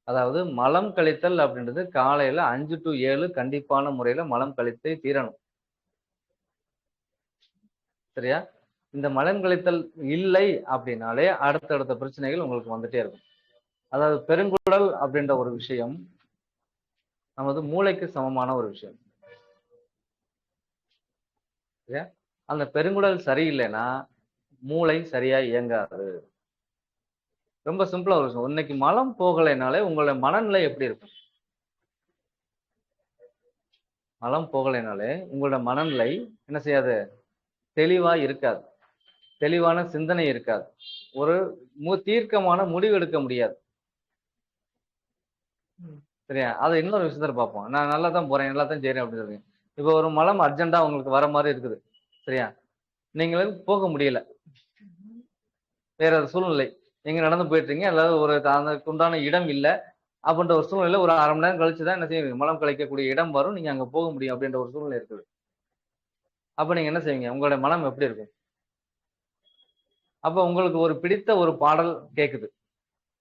அதாவது மலம் கழித்தல் அப்படின்றது காலையில 5 to 7 கண்டிப்பான முறையில மலம் கழித்தே தீரணும். சரியா? இந்த மலம் கழித்தல் இல்லை அப்படின்னாலே அடுத்தடுத்த பிரச்சனைகள் உங்களுக்கு வந்துட்டே இருக்கும். அதாவது பெருங்குடல் அப்படின்ற ஒரு விஷயம் நமது மூளைக்கு சமமான ஒரு விஷயம். சரியா? அந்த பெருங்குடல் சரியில்லைன்னா மூளை சரியா இயங்காது. ரொம்ப சிம்பிளா ஒரு விஷயம். இன்னைக்கு மலம் போகலைனாலே உங்களுடைய மனநிலை எப்படி இருக்கும்? மலம் போகலைனாலே உங்களோட மனநிலை என்ன செய்யாது? தெளிவா இருக்காது. தெளிவான சிந்தனை இருக்காது. ஒரு தீர்க்கமான முடிவு எடுக்க முடியாது. சரியா? அத இன்னொரு விஷயத்துல பார்ப்போம். நான் நல்லா தான் போறேன், நல்லா தான் செய்றேன் அப்படின்னு சொல்றீங்க. இப்போ ஒரு மலம் அர்ஜென்ட்டா உங்களுக்கு வர மாரி இருக்குது. சரியா? நீங்களும் போக முடியல. வேற ஒரு சூழ்நிலை. நீங்க நடந்து போயிட்டுறீங்க. அதாவது ஒரு அதற்கு உண்டான இடம் இல்ல. அப்படின்ற ஒரு சூழ்நிலையில ஒரு 1/2 மணி நேரம் கழிச்சு தான் என்ன செய்வீங்க? மலம் கழிக்கக்கூடிய இடம் வரும். நீங்க அங்க போக முடியும் அப்படின்ற ஒரு சூழ்நிலை இருக்குது. அப்ப நீங்க என்ன செய்வீங்க? உங்களுடைய மனம் எப்படி இருக்கும்? அப்ப உங்களுக்கு ஒரு பிடித்த ஒரு பாடல் கேக்குது.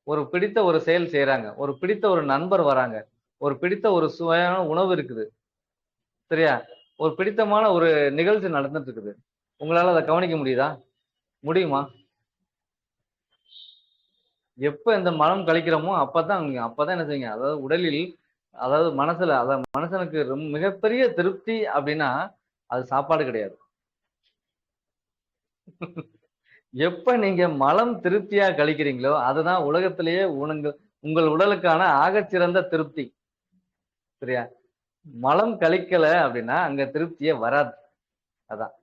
ஒரு பிடித்த ஒரு செயல் செய்றாங்க. ஒரு பிடித்த ஒரு நண்பர் வராங்க. ஒரு பிடித்த ஒரு சுவையான உணவு இருக்குது. சரியா? ஒரு பிடித்தமான ஒரு நிகழ்ச்சி நடந்துட்டு இருக்குது. உங்களால அத கவனிக்க முடியுதா? முடியுமா? எப்ப இந்த மலம் கழிக்கிறோமோ, அப்பதான் என்ன செய்யுங்க? அதாவது உடலில் அதாவது மனசுல அதாவது மனுஷனுக்கு மிகப்பெரிய திருப்தி அப்படின்னா, அது சாப்பாடு கிடையாது. எப்ப நீங்க மலம் திருப்தியா கழிக்கிறீங்களோ, அதுதான் உலகத்திலேயே உங்கள் உடலுக்கான ஆகச்சிறந்த திருப்தி. சரியா? மலம் கழிக்கல அப்படின்னா, அங்க திருப்தியே வராது. அதான்.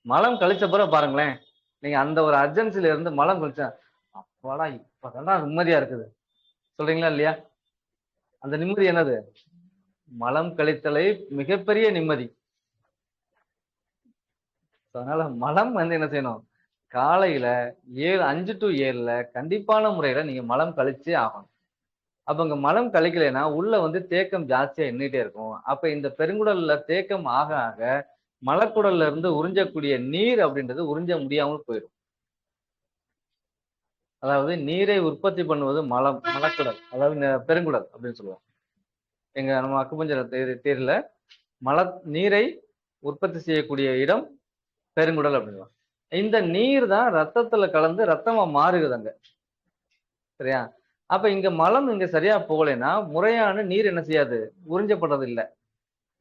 மலம் கழிச்ச பிறகு பாருங்களேன். நீங்க அந்த ஒரு அர்ஜென்சில இருந்து மலம் கழிச்சா, அப்பாடா! இப்பதான்டா நிம்மதியா இருக்குது. சொல்றீங்களா இல்லையா? அந்த நிம்மதி என்னது? மலம் கழித்தலே மிகப்பெரிய நிம்மதி. அதனால மலம் வந்து என்ன செய்யணும்? காலையில 5 டூ 7ல கண்டிப்பான முறையில நீங்க மலம் கழிச்சே ஆகணும். அப்ப இங்க மலம் கழிக்கலைன்னா, உள்ள வந்து தேக்கம் ஜாஸ்தியா எண்ணிட்டே இருக்கும். அப்ப இந்த பெருங்குடல்ல தேக்கம் ஆக ஆக, மலக்குடல்ல இருந்து உறிஞ்சக்கூடிய நீர் அப்படின்றது உறிஞ்ச முடியாமல் போயிரும். அதாவது நீரை உற்பத்தி பண்ணுவது மலக்குடல். அதாவது இந்த பெருங்குடல் அப்படின்னு சொல்லுவோம். எங்க நம்ம அக்குபஞ்சர் தேர்ல நீரை உற்பத்தி செய்யக்கூடிய இடம் பெருங்குடல் அப்படின்னுவாங்க. இந்த நீர் தான் ரத்தத்துல கலந்து ரத்தமா மாறுகுது அங்க. சரியா? அப்ப இங்க மலம் இங்க சரியா போகலைன்னா, முறையான நீர் என்ன செய்யாது? உறிஞ்சப்படுறது இல்ல.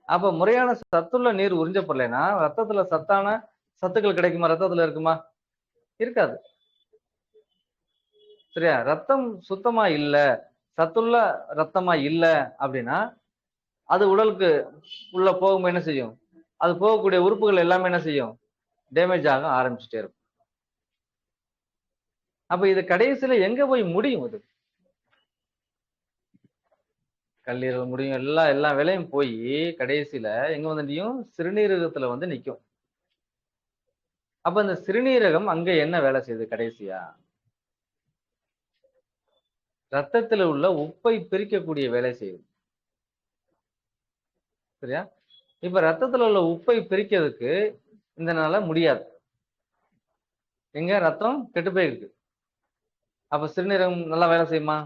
அப்ப முறையான சத்துள்ள நீர் உறிஞ்சப்படலைன்னா, ரத்தத்துல சத்துக்கள் கிடைக்குமா? ரத்தத்துல இருக்குமா? இருக்காது. சரியா? ரத்தம் சுத்தமா இல்ல, சத்துள்ள ரத்தமா இல்ல அப்படின்னா, அது உடலுக்கு உள்ள போகும்போது என்ன செய்யும்? அது போகக்கூடிய உறுப்புகள் எல்லாமே என்ன செய்யும்? டேமேஜ் ஆக ஆரம்பிச்சுட்டே இருக்கும். அப்ப இது கடைசியில எங்க போய் முடியும் இது? கல்லீரல் முடியும். எல்லா வேலையும் போயி கடைசியில எங்க வந்து நிக்கும்? சிறுநீரகத்துல வந்து நிக்கும். அப்ப இந்த சிறுநீரகம் அங்க என்ன வேலை செய்யுது கடைசியா? ரத்தத்துல உள்ள உப்பை பிரிக்கக்கூடிய வேலை செய்யுது. சரியா? இப்ப ரத்தத்துல உள்ள உப்பை பிரிக்கிறதுக்கு இதனால முடியாது. எங்க ரத்தம் கெட்டு போயிருக்கு. அப்ப சிறுநீரகம் நல்லா வேலை செய்யுமா?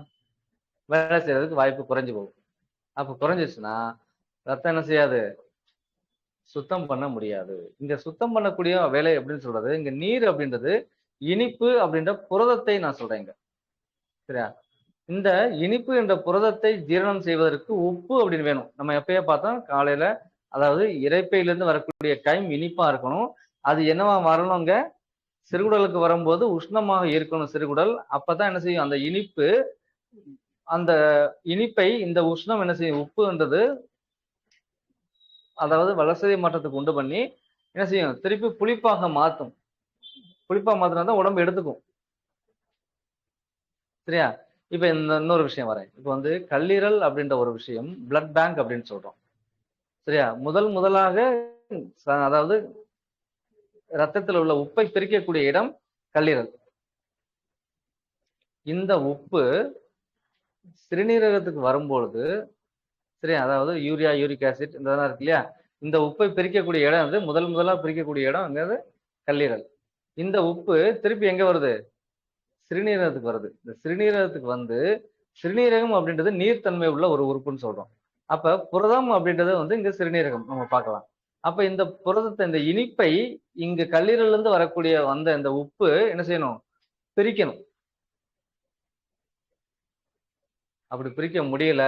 வேலை செய்யறதுக்கு வாய்ப்பு குறைஞ்சு போகும். அப்ப குறைஞ்சிருச்சுன்னா, ரத்தம் என்ன செய்யாது? சுத்தம் பண்ண முடியாது. இங்க சுத்தம் பண்ணக்கூடிய வேலை எப்படின்னு சொல்றது, இங்க நீர் அப்படின்றது இனிப்பு அப்படின்ற புரதத்தை நான் சொல்றேன் இங்க. சரியா? இந்த இனிப்பு என்ற புரதத்தை ஜீரணம் செய்வதற்கு உப்பு அப்படின்னு வேணும். நம்ம எப்பயே பார்த்தோம் காலையில அதாவது இரைப்பையிலிருந்து வரக்கூடிய கைம் இனிப்பா இருக்கணும். அது என்னவா வரணுங்க? சிறுகுடலுக்கு வரும்போது உஷ்ணமாக இருக்கணும் சிறுகுடல். அப்பதான் என்ன செய்யும்? அந்த இனிப்பை இந்த உஷ்ணம் என்ன செய்யும்? உப்புன்றது அதாவது வளர்சிதை மாற்றத்துக்கு உண்டு பண்ணி என்ன செய்யும்? திருப்பி புளிப்பாக மாத்தும். புளிப்பா மாத்துனா தான் உடம்பு எடுத்துக்கும். சரியா? இப்ப இன்னொரு விஷயம் வரேன். இப்ப வந்து கல்லீரல் அப்படின்ற ஒரு விஷயம் பிளட் பேங்க் அப்படின்னு சொல்றோம். சரியா? முதலாக அதாவது ரத்தத்தில் உள்ள உப்பை பிரிக்கக்கூடிய இடம் கல்லீரல். இந்த உப்பு சிறுநீரகத்துக்கு வரும்பொழுது சரியா? அதாவது யூரியா, யூரிக் ஆசிட் இதெல்லாம் இருக்கு இல்லையா? இந்த உப்பை பிரிக்கக்கூடிய இடம் வந்து முதலா பிரிக்கக்கூடிய இடம் அங்க கல்லீரல். இந்த உப்பு திருப்பி எங்க வருது? சிறுநீரகத்துக்கு வருது. இந்த சிறுநீரகத்துக்கு வந்து சிறுநீரகம் அப்படின்றது நீர்த்தன்மை உள்ள ஒரு உறுப்புன்னு சொல்றோம். அப்ப புரதம் அப்படின்றது வந்து இங்க சிறுநீரகம் நம்ம பார்க்கலாம். அப்ப இந்த புரதத்தை இந்த இனிப்பை இங்க கல்லீரல்ல இருந்து வரக்கூடிய வந்த இந்த உப்பு என்ன செய்யணும்? பிரிக்கணும். அப்படி பிரிக்க முடியல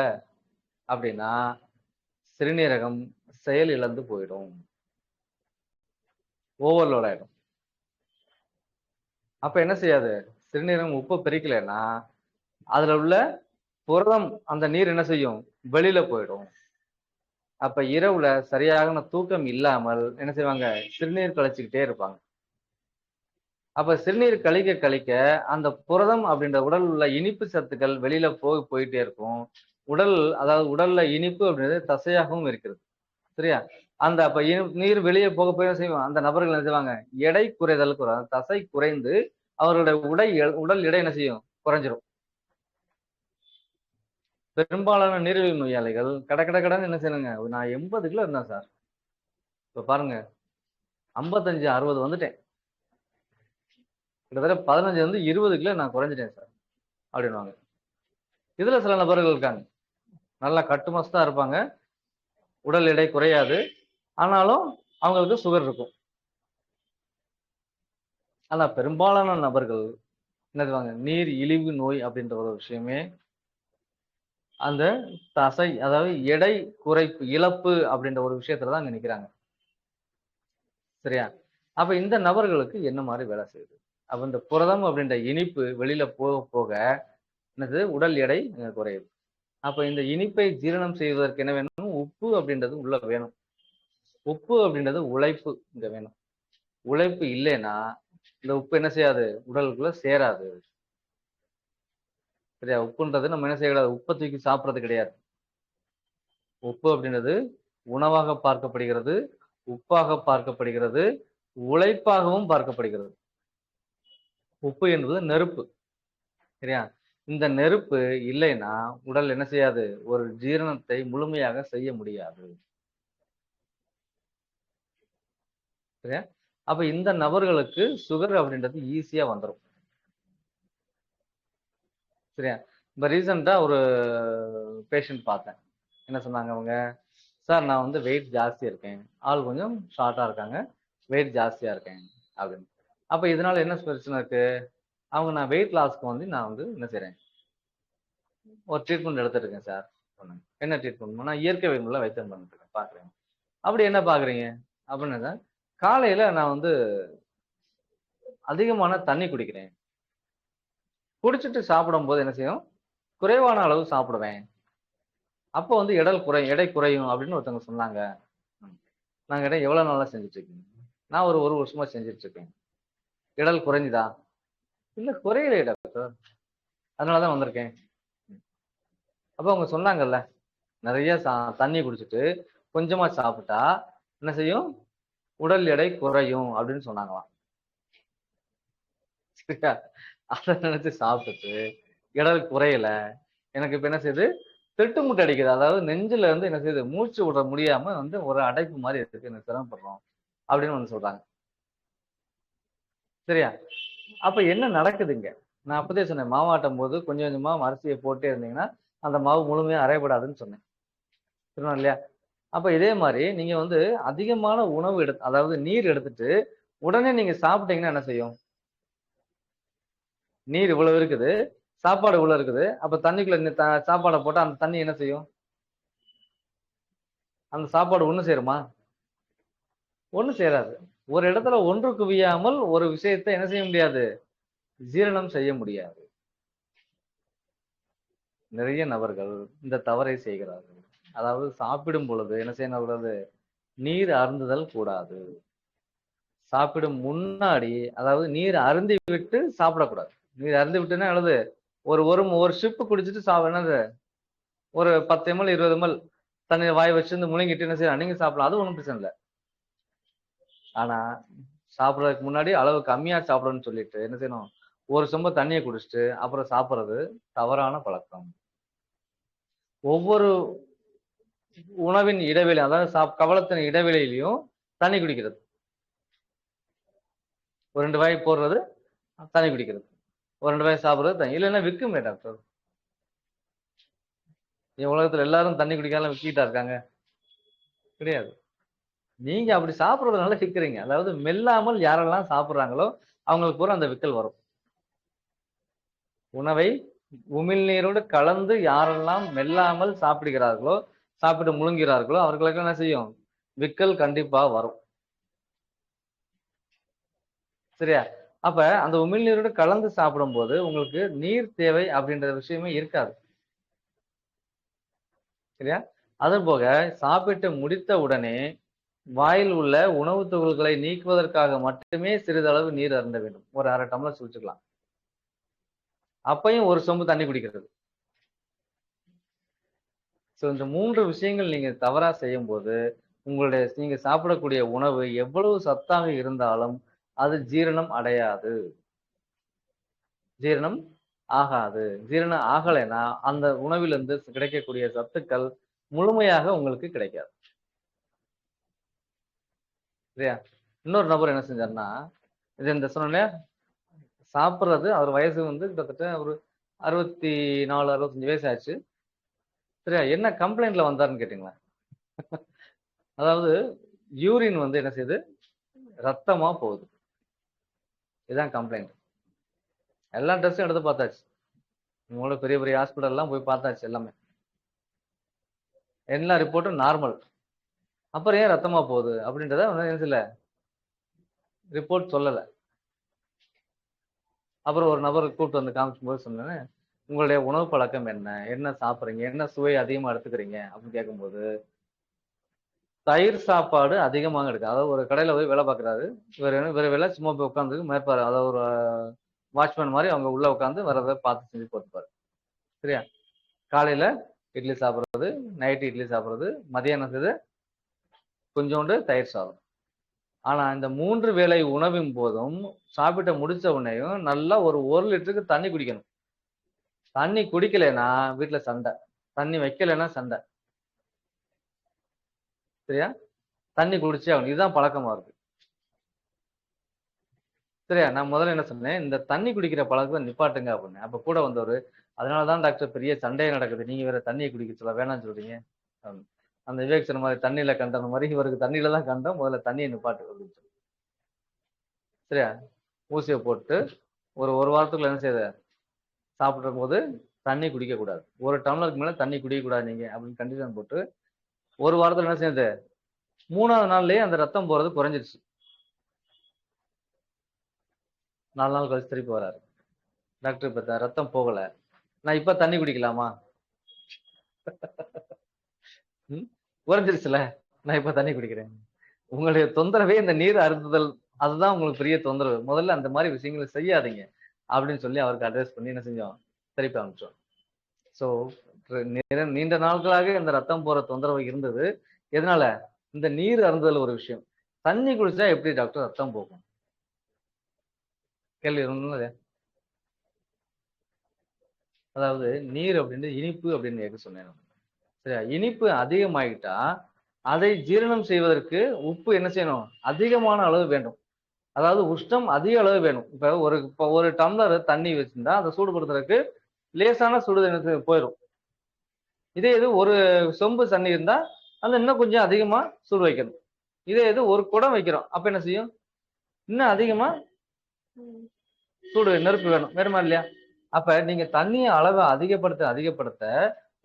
அப்படின்னா சிறுநீரகம் செயல் இழந்து போயிடும், ஓவர்லோட் ஆயிடும். அப்ப என்ன செய்யாது, சிறுநீரகம் உப்பு பிரிக்கலைன்னா அதுல உள்ள புரதம் அந்த நீர் என்ன செய்யும், வெளியில போயிடும். அப்ப இரவுல சரியான தூக்கம் இல்லாமல் என்ன செய்வாங்க, சிறுநீர் கழிச்சுக்கிட்டே இருப்பாங்க. அப்ப சிறுநீர் கழிக்க கழிக்க அந்த புரதம் அப்படின்ற உடல் உள்ள இனிப்பு சத்துக்கள் வெளியில போயிட்டே இருக்கும். அதாவது உடல்ல இனிப்பு அப்படின்றது தசையாகவும் இருக்கிறது. சரியா? அந்த அப்ப நீர் வெளியே போக போய் என்ன செய்வோம், அந்த நபர்கள் என்ன செய்வாங்க, எடை குறைதலுக்கு வரும். தசை குறைந்து அவர்களுடைய உடல் எடை என்ன செய்யும், குறைஞ்சிரும். பெரும்பாலான நீரிழிவு நோயாளிகள் கடன்னு என்ன செய்யணுங்க, நான் 80 கிலோ இருந்தேன் சார், இப்ப பாருங்க 55 60 வந்துட்டேன், கிட்டத்தட்ட 15 வந்து 20 கிலோ நான் குறைஞ்சிட்டேன் சார் அப்படின்வாங்க. இதுல சில நபர்கள் இருக்காங்க, நல்லா கட்டுமஸ்தா இருப்பாங்க, உடல் எடை குறையாது, ஆனாலும் அவங்களுக்கு சுகர் இருக்கும். ஆனா பெரும்பாலான நபர்கள் என்ன செய்வாங்க, நீர் இழிவு நோய் அப்படின்ற ஒரு விஷயமே அந்த தசை, அதாவது எடை குறைப்பு இழப்பு அப்படின்ற ஒரு விஷயத்துலதான் அங்க நிக்கிறாங்க. சரியா? அப்ப இந்த நபர்களுக்கு என்ன மாதிரி வேலை செய்யுது, அப்ப இந்த புரதம் அப்படின்ற இனிப்பு வெளியில போக போக என்னது, உடல் எடை குறையுது. அப்ப இந்த இனிப்பை ஜீரணம் செய்வதற்கு என்ன வேணும், உப்பு அப்படின்றது உள்ள வேணும். உப்பு அப்படின்றது உழைப்பு இங்க வேணும். உழைப்பு இல்லைன்னா இந்த உப்பு என்ன செய்யாது, உடலுக்குள்ள சேராது. சரியா? உப்புன்றது நம்ம என்ன செய்யக்கூடாது, உப்பை தூக்கி சாப்பிடுறது கிடையாது. உப்பு அப்படின்றது உணவாக பார்க்கப்படுகிறது, உப்பாக பார்க்கப்படுகிறது, உழைப்பாகவும் பார்க்கப்படுகிறது. உப்பு என்பது நெருப்பு. சரியா? இந்த நெருப்பு இல்லைன்னா உடல் என்ன செய்யாது, ஒரு ஜீரணத்தை முழுமையாக செய்ய முடியாது. சரியா? அப்ப இந்த நபர்களுக்கு சுகர் அப்படின்றது ஈஸியா வந்துடும். சரியா? இப்ப ரீசெண்டா ஒரு பேஷண்ட் பார்த்தேன். என்ன சொன்னாங்க அவங்க, சார் நான் வந்து வெயிட் ஜாஸ்தியா இருக்கேன், ஆள் கொஞ்சம் ஷார்ட்டா இருக்காங்க, வெயிட் ஜாஸ்தியா இருக்கேன் அப்படின்னு. அப்ப இதனால என்ன பிரச்சனை இருக்கு, அவங்க நான் வெயிட் லாஸ்க்கு வந்து நான் வந்து என்ன செய்றேன், ஒரு ட்ரீட்மெண்ட் எடுத்துட்டு இருக்கேன் சார் சொன்னாங்க. என்ன ட்ரீட்மெண்ட், நான் இயற்கை வைத்தியம்ல வைத்தியம் பண்ணிட்டு இருக்கேன், பாக்குறேன். அப்படி என்ன பாக்குறீங்க அப்படின்னு சார், காலையில நான் வந்து அதிகமான தண்ணி குடிக்கிறேன், குடிச்சிட்டு சாப்பிடும் போது என்ன செய்யும், குறைவான அளவு சாப்பிடுவேன், அப்போ வந்து எடை குறையும் அப்படின்னு ஒருத்தவங்க சொன்னாங்க. நாங்க கேட்டேன் எவ்வளவு நாளா செஞ்சுட்டு இருக்கீங்க, நான் ஒரு வருஷமா செஞ்சுட்டு இருக்கேன். எடல் குறைஞ்சுதா, இல்ல குறையலையே டாக்டர், அதனாலதான் வந்திருக்கேன். அப்ப அவங்க சொன்னாங்கல்ல, நிறைய தண்ணி குடிச்சிட்டு கொஞ்சமா சாப்பிட்டா என்ன செய்யும், உடல் எடை குறையும் அப்படின்னு சொன்னாங்களாம். சரியா? அதை நினைச்சு சாப்பிட்டுட்டு எடல் குறையல, எனக்கு இப்ப என்ன செய்யுது, திட்டுமுட்டு அடிக்குது, அதாவது நெஞ்சுல இருந்து என்ன செய்யுது, மூச்சு விட முடியாம வந்து ஒரு அடைப்பு மாதிரி இருக்கு, எனக்கு சிரமப்படுறோம் அப்படின்னு வந்து சொல்றாங்க. சரியா? அப்ப என்ன நடக்குதுங்க, நான் அப்பதே சொன்னேன், மாவாட்டும் போது கொஞ்சம் கொஞ்சமா அரிசியை போட்டே இருந்தீங்கன்னா அந்த மாவு முழுமையா அரைபடாதுன்னு சொன்னேன், சொன்னோம் இல்லையா? அப்ப இதே மாதிரி நீங்க வந்து அதிகமான உணவு அதாவது நீர் எடுத்துட்டு உடனே நீங்க சாப்பிட்டீங்கன்னா என்ன செய்யும், நீர் இவ்வளவு இருக்குது, சாப்பாடு இவ்வளவு இருக்குது, அப்ப தண்ணிக்குள்ள சாப்பாடை போட்டா அந்த தண்ணி என்ன செய்யும், அந்த சாப்பாடு ஒண்ணு சேருமா, ஒண்ணு சேராது. ஒரு இடத்துல ஒன்று குவியாமல் ஒரு விஷயத்தை என்ன செய்ய முடியாது, ஜீரணம் செய்ய முடியாது. நிறைய நபர்கள் இந்த தவறை செய்கிறார்கள். அதாவது சாப்பிடும் பொழுது என்ன செய்யக்கூடாது, நீர் அருந்துதல் கூடாது. சாப்பிடும் முன்னாடி, அதாவது நீர் அருந்தி விட்டு சாப்பிடக்கூடாது. நீர் அருந்தி விட்டுன்னா எழுது, ஒரு ஷிப் குடிச்சிட்டு என்னது, ஒரு 10 ml 20 ml தண்ணி வாய் வச்சிருந்து முழுங்கிட்டு என்ன செய்யலாம், நீங்க சாப்பிடலாம், அது ஒண்ணும் பிரச்சனை இல்லை. ஆனா சாப்பிடறதுக்கு முன்னாடி அளவு கம்மியா சாப்பிடணும்னு சொல்லிட்டு என்ன செய்யணும், ஒரு சொம்பு தண்ணியை குடிச்சிட்டு அப்புறம் சாப்பிடுறது தவறான பழக்கம். ஒவ்வொரு உணவின் இடைவெளி, அதாவது கவலத்தின் இடைவெளியிலையும் தண்ணி குடிக்கிறது, ஒரு 2 வாய் போடுறது தண்ணி குடிக்கிறது, ஒரு 2 வாய் சாப்பிடுறது தண்ணி, இல்லைன்னா விற்குமே டாக்டர். உலகத்துல எல்லாரும் தண்ணி குடிக்காம விக்கிட்டா இருக்காங்க, கிடையாது. நீங்க அப்படி சாப்பிடுறதுனால விற்கிறீங்க, அதாவது மெல்லாமல் யாரெல்லாம் சாப்பிடுறாங்களோ அவங்களுக்கு பூரா அந்த விக்கல் வரும். உணவை உமிழ்நீரோடு கலந்து யாரெல்லாம் மெல்லாமல் சாப்பிடுகிறார்களோ, சாப்பிட்டு முழுங்குகிறார்களோ, அவர்களுக்கு என்ன செய்யும்? விக்கல் கண்டிப்பா வரும். சரியா? அப்ப அந்த உமிழ்நீரோடு கலந்து சாப்பிடும்போது, உங்களுக்கு நீர் தேவை அப்படின்ற விஷயமே இருக்காது. சரியா? அதுபோக சாப்பிட்டு முடித்த உடனே, வாயில் உள்ள உணவுத் துகள்களை நீக்குவதற்காக மட்டுமே சிறிதளவு நீர் அருந்த வேண்டும். ஒரு 1/2 டம்ளர் குடிச்சுக்கலாம். அப்பயும் 1 சொம்பு தண்ணி குடிக்கிறது. சோ இந்த 3 விஷயங்கள் நீங்க தவறா செய்யும்போது, நீங்க சாப்பிடக்கூடிய உணவு எவ்வளவு சத்தாக இருந்தாலும், அது ஜீரணம் அடையாது. ஜீரணம் ஆகாது. ஜீரணம் ஆகலைன்னா, அந்த உணவிலிருந்து கிடைக்கக்கூடிய சத்துக்கள் முழுமையாக உங்களுக்கு கிடைக்காது. சரியா? இன்னொரு நபர் என்ன செஞ்சாருன்னா, இந்த சொன்னேன் இல்லையா? சாப்பிடுறது அவர் வயசு கிட்டத்தட்ட ஒரு 64, 65 வயசு ஆச்சு. சரியா? என்ன கம்ப்ளைண்ட்ல வந்தாருன்னு கேட்டீங்களா? அதாவது யூரின் என்ன செய்யுது? ரத்தமா போகுது. இதுதான் கம்ப்ளைண்ட். எல்லா டெஸ்டும் எடுத்து பார்த்தாச்சு. உங்களோட பெரிய பெரிய ஹாஸ்பிடல்லாம் போய் பார்த்தாச்சு எல்லாமே. எல்லா ரிப்போர்ட்டும் நார்மல். அப்புறம் ஏன் ரத்தமா போகுது? அப்படின்றத என்ன செய்யல? ரிப்போர்ட் சொல்லல. அப்புறம் ஒரு நபர கூட்டு வந்து காமிக்கும்போது சொன்னேன், "உங்களுடைய உணவு பழக்கம் என்ன? என்ன சாப்பிடுறீங்க? என்ன சுவை அதிகமா எடுத்துக்கிறீங்க?" அப்படின்னு கேட்கும்போது, தயிர் சாப்பாடு அதிகமாக எடுக்கு. அதாவது ஒரு கடையில போய் வேலை பார்க்குறாரு. இவரு வேலை சும்மா போய் உட்கார்ந்து மேற்பார்வை. அதாவது ஒரு வாட்ச்மேன் மாரி அவங்க உள்ள உட்கார்ந்து வர்றத பார்த்து செஞ்சு போட்டுப்பாரு. சரியா? காலையில இட்லி சாப்பிடுறது, நைட் இட்லி சாப்பிடுறது, மதியானம் கொஞ்சோண்டு தயிர் சாதம். ஆனா இந்த 3 வேளை உணவின் போதும் சாப்பிட்டு முடிச்ச உடனேயும் நல்லா ஒரு 1 லிட்டருக்கு தண்ணி குடிக்கணும். தண்ணி குடிக்கலைன்னா வீட்ல சண்டை. தண்ணி வைக்கலைன்னா சண்டை. சரியா? தண்ணி குடிச்சே ஆகணும். இதுதான் பழக்கமா இருக்கு. சரியா? நான் முதல்ல என்ன சொன்னேன், இந்த தண்ணி குடிக்கிற பழக்கத்த நிப்பாட்டுங்க அப்படின்னேன். அப்ப கூட வந்தவரு, "அதனால தான் டாக்டர் பெரிய சண்டையே நடக்குது. நீங்க வேற தண்ணிய குடிக்க சொல்ல வேணாம்னு சொல்றீங்க." அப்படின்னு. அந்த விவேக் சொன்ன மாரி தண்ணீல கண்டன மாரி இவருக்கு தண்ணீல தான் கண்டோம். முதல்ல தண்ணிய நிப்பாட்டு அப்படின்னு சொல்லி. சரியா? ஊசிய போட்டு ஒரு வாரத்துக்குள்ள என்ன செய்யுது? சாப்பிடும்போது தண்ணி குடிக்கக்கூடாது. 1 டம்ளருக்கு மேல தண்ணி குடிக்கக்கூடாது நீங்க அப்படின்னு கண்டிஷன் போட்டு, 1 வாரத்துல என்ன செய்யுது? 3வது நாள்லயே அந்த ரத்தம் போறது குறைஞ்சிருச்சு. 4 நாள் கழிச்சு திருப்பி வராரு. டாக்டர் இப்ப ரத்தம் போகல. நான் இப்ப தண்ணி குடிக்கலாமா? ம். குறைஞ்சிருச்சுல. நான் இப்ப தண்ணி குடிக்கிறேன். உங்களுடைய தொந்தரவே இந்த நீர் அருந்துதல். அதுதான் உங்களுக்கு பெரிய தொந்தரவு. முதல்ல அந்த மாரி விஷயங்கள செய்யாதீங்க. அப்படின்னு சொல்லி அவருக்கு அட்வைஸ் பண்ணி என்ன செஞ்சோம்? திருப்பி அனுப்பிச்சோம். சோ நீண்ட நாட்களாக இந்த ரத்தம் போற தொந்தரவு இருந்தது. எதனால? இந்த நீர் அருந்துதல் ஒரு விஷயம். தண்ணி குடிச்சா எப்படி டாக்டர் ரத்தம் போகும்? கேள்வி வரும்ல இல்லையா? அதாவது நீர் அப்படின்னு இனிப்பு அப்படின்னு எதுக்கு சொன்னேன் நான். சரியா? இனிப்பு அதிகமாயிட்டா, அதை ஜீரணம் செய்வதற்கு உப்பு என்ன செய்யணும்? அதிகமான அளவு வேண்டும். அதாவது உஷ்ணம் அதிக அளவு வேணும். இப்ப ஒரு டம்ளர் தண்ணி வச்சிருந்தா, அத சூடுபடுத்துறதுக்கு லேசான சுடு தண்ணி போயிரும். இதே இது ஒரு சொம்பு தண்ணி இருந்தா, அந்த இன்னும் கொஞ்சம் அதிகமா சூடு வைக்கணும். இதே இது ஒரு குடம் வைக்கிறோம். அப்ப என்ன செய்யும்? இன்னும் அதிகமா நெருப்பு வேணும். வேணுமா இல்லையா? அப்ப நீங்க தண்ணீய அளவ அதிகப்படுத்த,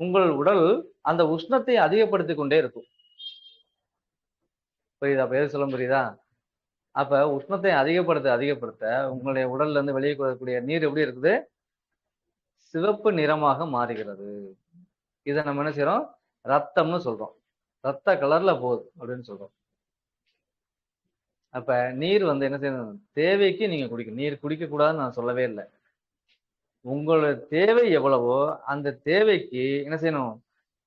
உங்கள் உடல் அந்த உஷ்ணத்தை அதிகப்படுத்திக் கொண்டே இருக்கும். புரியுதா? அப்ப எது சொல்ல புரியுதா? அப்ப உஷ்ணத்தை அதிகப்படுத்த, உங்களுடைய உடல்ல இருந்து வெளியே வரக்கூடிய நீர் எப்படி இருக்குது? சிவப்பு நிறமாக மாறுகிறது. இத நம்ம என்ன செய்றோம்? ரத்தம்னு சொல்றோம். ரத்த கலர்ல போகுது அப்படின்னு சொல்றோம். அப்ப நீர் என்ன செய்யணும்? தேவைக்கு நீங்க குடிக்கணும். நீர் குடிக்கக் கூடாதுன்னு நான் சொல்லவே இல்ல. உங்களோட தேவை எவ்வளவோ, அந்த தேவைக்கு என்ன செய்யணும்?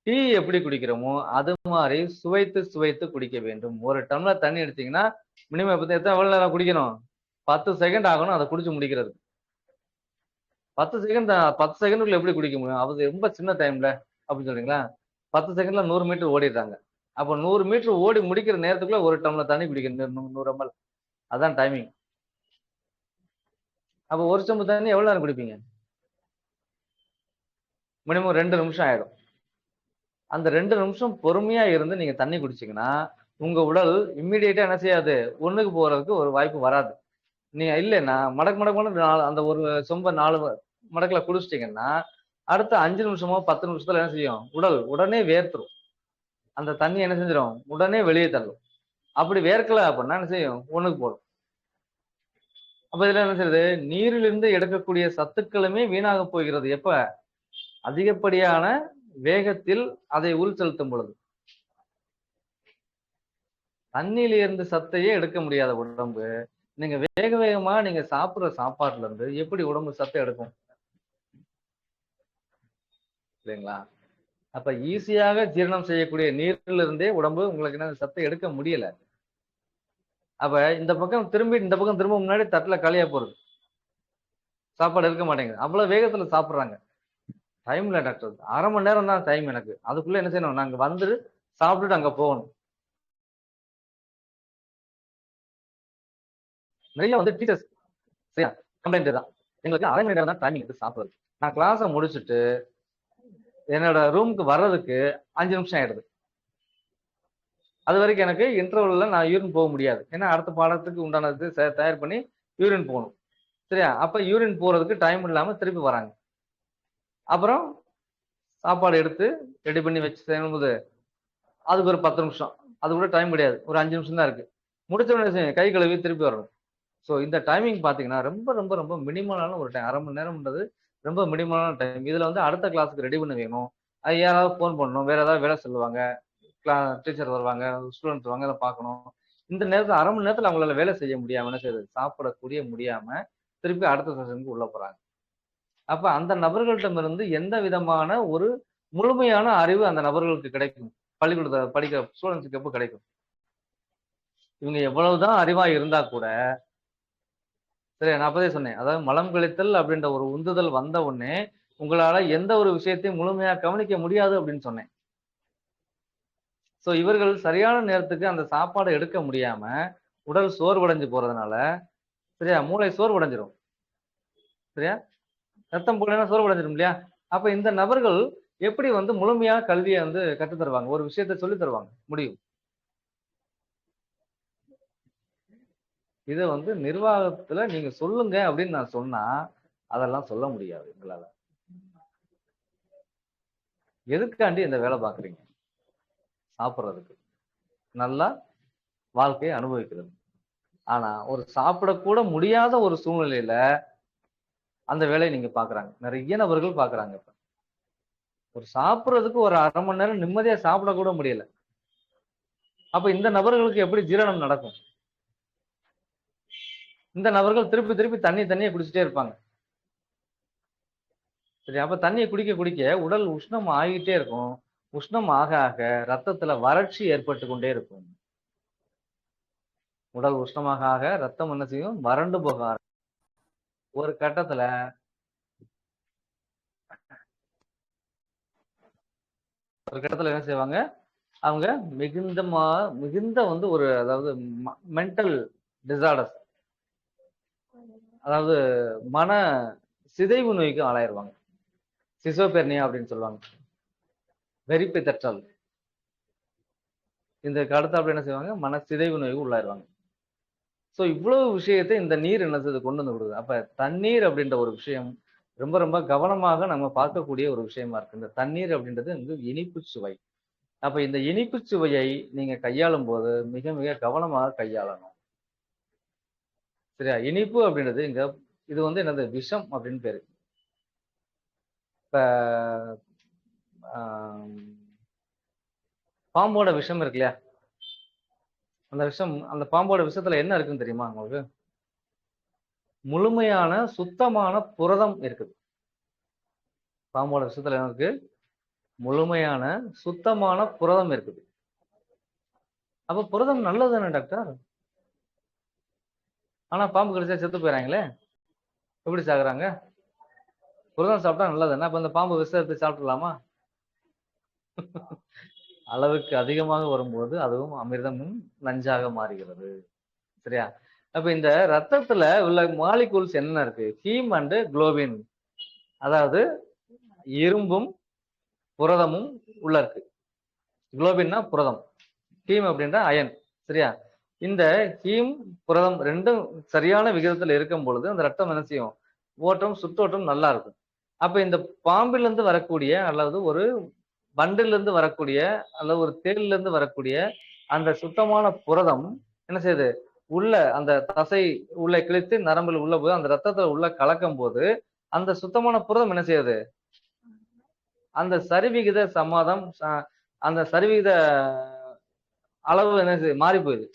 டீ எப்படி குடிக்கிறோமோ, அது மாரி சுவைத்து குடிக்க வேண்டும். 1 டம்ளர் தண்ணி எடுத்தீங்கன்னா, மினிமம் எவ்வளவு நேரம் குடிக்கணும்? 10 செகண்ட் ஆகணும் அத குடிச்சு முடிக்கிறதுக்கு. 10 செகண்ட் தான். 10 செகண்டுக்குள்ள எப்படி குடிக்க முடியும்? அது ரொம்ப சின்ன டைம்ல அப்படின்னு சொல்றீங்களா? 10 செகண்ட்ல 100 மீட்டர் ஓடிடுறாங்க. அப்ப 100 மீட்டர் ஓடி முடிக்கிற நேரத்துக்குள்ள 1 டம்ளர் தண்ணி குடிக்கணும். 100 ml. அதான் டைமிங். அப்ப 1 சொம்பு தண்ணி எவ்வளவு நேரம் குடிப்பீங்க? மினிமம் 2 நிமிஷம் ஆயிடும். அந்த 2 நிமிஷம் பொறுமையா இருந்து நீங்க தண்ணி குடிச்சீங்கன்னா, உங்க உடல் இம்மீடியேட்டா என்ன செய்யாது? 1க்கு போறதுக்கு ஒரு வாய்ப்பு வராது. நீங்க இல்லன்னா மடக்கு மடக்கு மடக்குன்னு அந்த ஒரு சொம்ப 4 மடக்குல குடிச்சிட்டீங்கன்னா அடுத்த 5 நிமிஷமோ 10 நிமிஷத்துல என்ன செய்யும்? உடல் உடனே வேர்த்துரும். அந்த தண்ணி என்ன செஞ்சிடும்? உடனே வெளியே தள்ளும். அப்படி வேர்க்கல அப்படின்னா என்ன செய்யும்? ஒண்ணுக்கு போடும். அப்ப இதுல என்ன செய்யுது? நீரிலிருந்து எடுக்கக்கூடிய சத்துக்களுமே வீணாக போகிறது. எப்ப? அதிகப்படியான வேகத்தில் அதை உள் செலுத்தும் பொழுது. தண்ணியில இருந்து சத்தையே எடுக்க முடியாத உடம்பு, நீங்க வேக வேகமா நீங்க சாப்பிடுற சாப்பாட்டுல இருந்து எப்படி உடம்பு சத்தை எடுக்கும்? இல்லைங்களா? அப்ப ஈஸியாக ஜீரணம் செய்யக்கூடிய நீர்ல இருந்தே உடம்பு உங்களுக்கு என்ன சத்தை எடுக்க முடியல. அப்ப இந்த பக்கம் திரும்பி இந்த பக்கம் திரும்ப முன்னாடி தட்டுல காலியா போறது. சாப்பாடு இருக்க மாட்டேங்குது. அவ்வளவு வேகத்துல சாப்பிடுறாங்க. டைம் இல்ல டாக்டர். 1/2 மணி நேரம் தான் டைம் எனக்கு. அதுக்குள்ள என்ன செய்யணும்? நாங்க வந்துட்டு சாப்பிட்டுட்டு அங்க போகணும். நிறைய வந்து டீச்சர்ஸ் சரியா கம்ப்ளைண்ட் தான். எங்களுக்கு 1/2 மணி நேரம் தான் டைமிங் இருக்கு சாப்பிடுறது. நான் கிளாஸ முடிச்சுட்டு என்னோட ரூமுக்கு வர்றதுக்கு 5 நிமிஷம் ஆயிடுது. அது வரைக்கும் எனக்கு இன்டர்வல்ல நான் யூரின் போக முடியாது. ஏன்னா அடுத்த பாடத்துக்கு உண்டானது தயார் பண்ணி யூரின் போகணும். சரியா? அப்ப யூரின் போறதுக்கு டைம் இல்லாம திருப்பி வராங்க. அப்புறம் சாப்பாடு எடுத்து ரெடி பண்ணி வச்சு செய்யும்போது அதுக்கு ஒரு 10 நிமிஷம். அது கூட டைம் கிடையாது. ஒரு 5 நிமிஷம் தான் இருக்கு. முடிச்ச உடனே கை கழுவி திருப்பி வரணும். ஸோ இந்த டைமிங் பார்த்தீங்கன்னா, ரொம்ப ரொம்ப ரொம்ப மினிமலான ஒரு டைம். 1/2 மணி நேரம்ன்றது ரொம்ப மினிமலான டைம். இதுல வந்து அடுத்த கிளாஸ்க்கு ரெடி பண்ணி வைக்கணும். அது யாராவது ஃபோன் பண்ணணும். வேற ஏதாவது வேலை சொல்லுவாங்க. டீச்சர் வருவாங்க, ஸ்டூடெண்ட்ஸ் வருவாங்க, அதை பார்க்கணும். இந்த நேரத்துல 1/2 மணி நேரத்துல அவங்களால வேலை செய்ய முடியாம என்ன செய்யுது? சாப்பிடக்கூடிய முடியாம திருப்பி அடுத்த செஷனுக்கு உள்ள போறாங்க. அப்ப அந்த நபர்களிடமிருந்து எந்த விதமான ஒரு முழுமையான அறிவு அந்த நபர்களுக்கு கிடைக்கும்? பள்ளிக்கூடத்துல படிக்கிற ஸ்டூடெண்ட்ஸ்க்கு எப்ப கிடைக்கும்? இவங்க எவ்வளவுதான் அறிவா இருந்தா கூட சரி நான் அப்பதே சொன்னேன். அதாவது மலம் கழித்தல் அப்படின்ற ஒரு உந்துதல் வந்த உடனே உங்களால எந்த ஒரு விஷயத்தையும் முழுமையா கவனிக்க முடியாது அப்படின்னு சொன்னேன். சோ இவர்கள் சரியான நேரத்துக்கு அந்த சாப்பாடை எடுக்க முடியாம உடல் சோர்வடைஞ்சு போறதுனால சரியா மூளை சோர்வடைஞ்சிரும். சரியா? ரத்தம் போகலைன்னா சோர்வடைஞ்சிரும் இல்லையா? அப்ப இந்த நபர்கள் எப்படி வந்து முழுமையா கல்வியை வந்து கற்றுத் தருவாங்க? ஒரு விஷயத்தை சொல்லி தருவாங்க முடியும். இத வந்து நிர்வாகத்துல நீங்க சொல்லுங்க அப்படின்னு நான் சொன்னா அதெல்லாம் சொல்ல முடியாது எங்களால. எதுக்காண்டி இந்த வேலை பாக்குறீங்க? சாப்பிடுறதுக்கு. நல்லா வாழ்க்கையை அனுபவிக்கிறது. ஆனா ஒரு சாப்பிடக்கூட முடியாத ஒரு சூழ்நிலையில அந்த வேலையை நீங்க பாக்குறாங்க. நிறைய நபர்கள் பாக்குறாங்க இப்ப. ஒரு சாப்பிடுறதுக்கு ஒரு 1/2 மணி நேரம் நிம்மதியா சாப்பிட கூட முடியல. அப்ப இந்த நபர்களுக்கு எப்படி ஜீரணம் நடக்கும்? இந்த நபர்கள் திருப்பி திருப்பி தண்ணியை குடிச்சிட்டே இருப்பாங்க. சரி அப்ப தண்ணியை குடிக்க குடிக்க உடல் உஷ்ணம் ஆகிட்டே இருக்கும். உஷ்ணம் ஆக ஆக ரத்தத்துல வறட்சி ஏற்பட்டு கொண்டே இருக்கும். உடல் உஷ்ணமாக ஆக ரத்தம் என்ன செய்யும்? வறண்டு போக ஒரு கட்டத்துல என்ன செய்வாங்க? அவங்க மிகுந்த வந்து ஒரு அதாவது மென்டல் டிசார்டர்ஸ் அதாவது மன சிதைவு நோய்க்கு ஆளாயிருவாங்க. சிசோபெர்னியா அப்படின்னு சொல்லுவாங்க. வெறிப்பித்தற்றல். இந்த அடுத்தாப்புல என்ன செய்வாங்க? மன சிதைவு நோய்க்கு உள்ளாயிருவாங்க. சோ இவ்வளவு விஷயத்தை இந்த நீர் என்ன செய்யுது? கொண்டு வந்து விடுது. அப்ப தண்ணீர் அப்படின்ற ஒரு விஷயம் ரொம்ப ரொம்ப கவனமாக நம்ம பார்க்கக்கூடிய ஒரு விஷயமா இருக்கு. இந்த தண்ணீர் அப்படின்றது வந்து இனிப்பு சுவை. அப்ப இந்த இனிப்பு சுவையை நீங்க கையாளும் போது மிக மிக கவனமாக கையாளணும். சரியா? இனிப்பு அப்படின்றது இங்க இது வந்து என்னது? விஷம் அப்படின்னு பேரு. இப்ப பாம்போட விஷம் இருக்கு இல்லையா? அந்த விஷம் அந்த பாம்போட விஷத்துல என்ன இருக்குன்னு தெரியுமா உங்களுக்கு? முழுமையான சுத்தமான புரதம் இருக்குது. பாம்போட விஷத்துல என்ன இருக்கு? முழுமையான சுத்தமான புரதம் இருக்குது. அப்ப புரதம் நல்லது தானே டாக்டர்? ஆனா பாம்பு கடிச்சா செத்து போயிறாங்களே. எப்படி சாகுறாங்க? புரதம் சாப்பிட்டா நல்லது தானே? அப்ப இந்த பாம்பு விஷத்தை சாப்பிடலாமா? அளவுக்கு அதிகமாக வரும்போது அதுவும் அமிர்தமும் நஞ்சாக மாறுகிறது. சரியா? அப்ப இந்த ரத்தத்துல உள்ள மாலிகூல்ஸ் என்ன இருக்கு? Haem and globin. அதாவது இரும்பும் புரதமும் உள்ள இருக்கு. குளோபின்னா புரதம். ஹீம் அப்படின்ற அயன். சரியா? இந்த ஹீம் புரதம் ரெண்டும் சரியான விகிதத்துல இருக்கும் பொழுது அந்த ரத்தம் என்ன செய்யும்? ஓட்டம் சுற்றோட்டம் நல்லா இருக்கும். அப்ப இந்த பாம்பில இருந்து வரக்கூடிய அல்லது ஒரு வண்டில இருந்து வரக்கூடிய அல்லது ஒரு தேள்ல இருந்து வரக்கூடிய அந்த சுத்தமான புரதம் என்ன செய்யுது? உள்ள அந்த தசை உள்ள கிழித்து நரம்புல உள்ள போய் அந்த ரத்தத்துல உள்ள கலக்கும் போது, அந்த சுத்தமான புரதம் என்ன செய்யுது? அந்த சரிவிகித சமாதம் அந்த சரிவிகித அளவு என்ன செய்யுது? மாறி போயிடுது.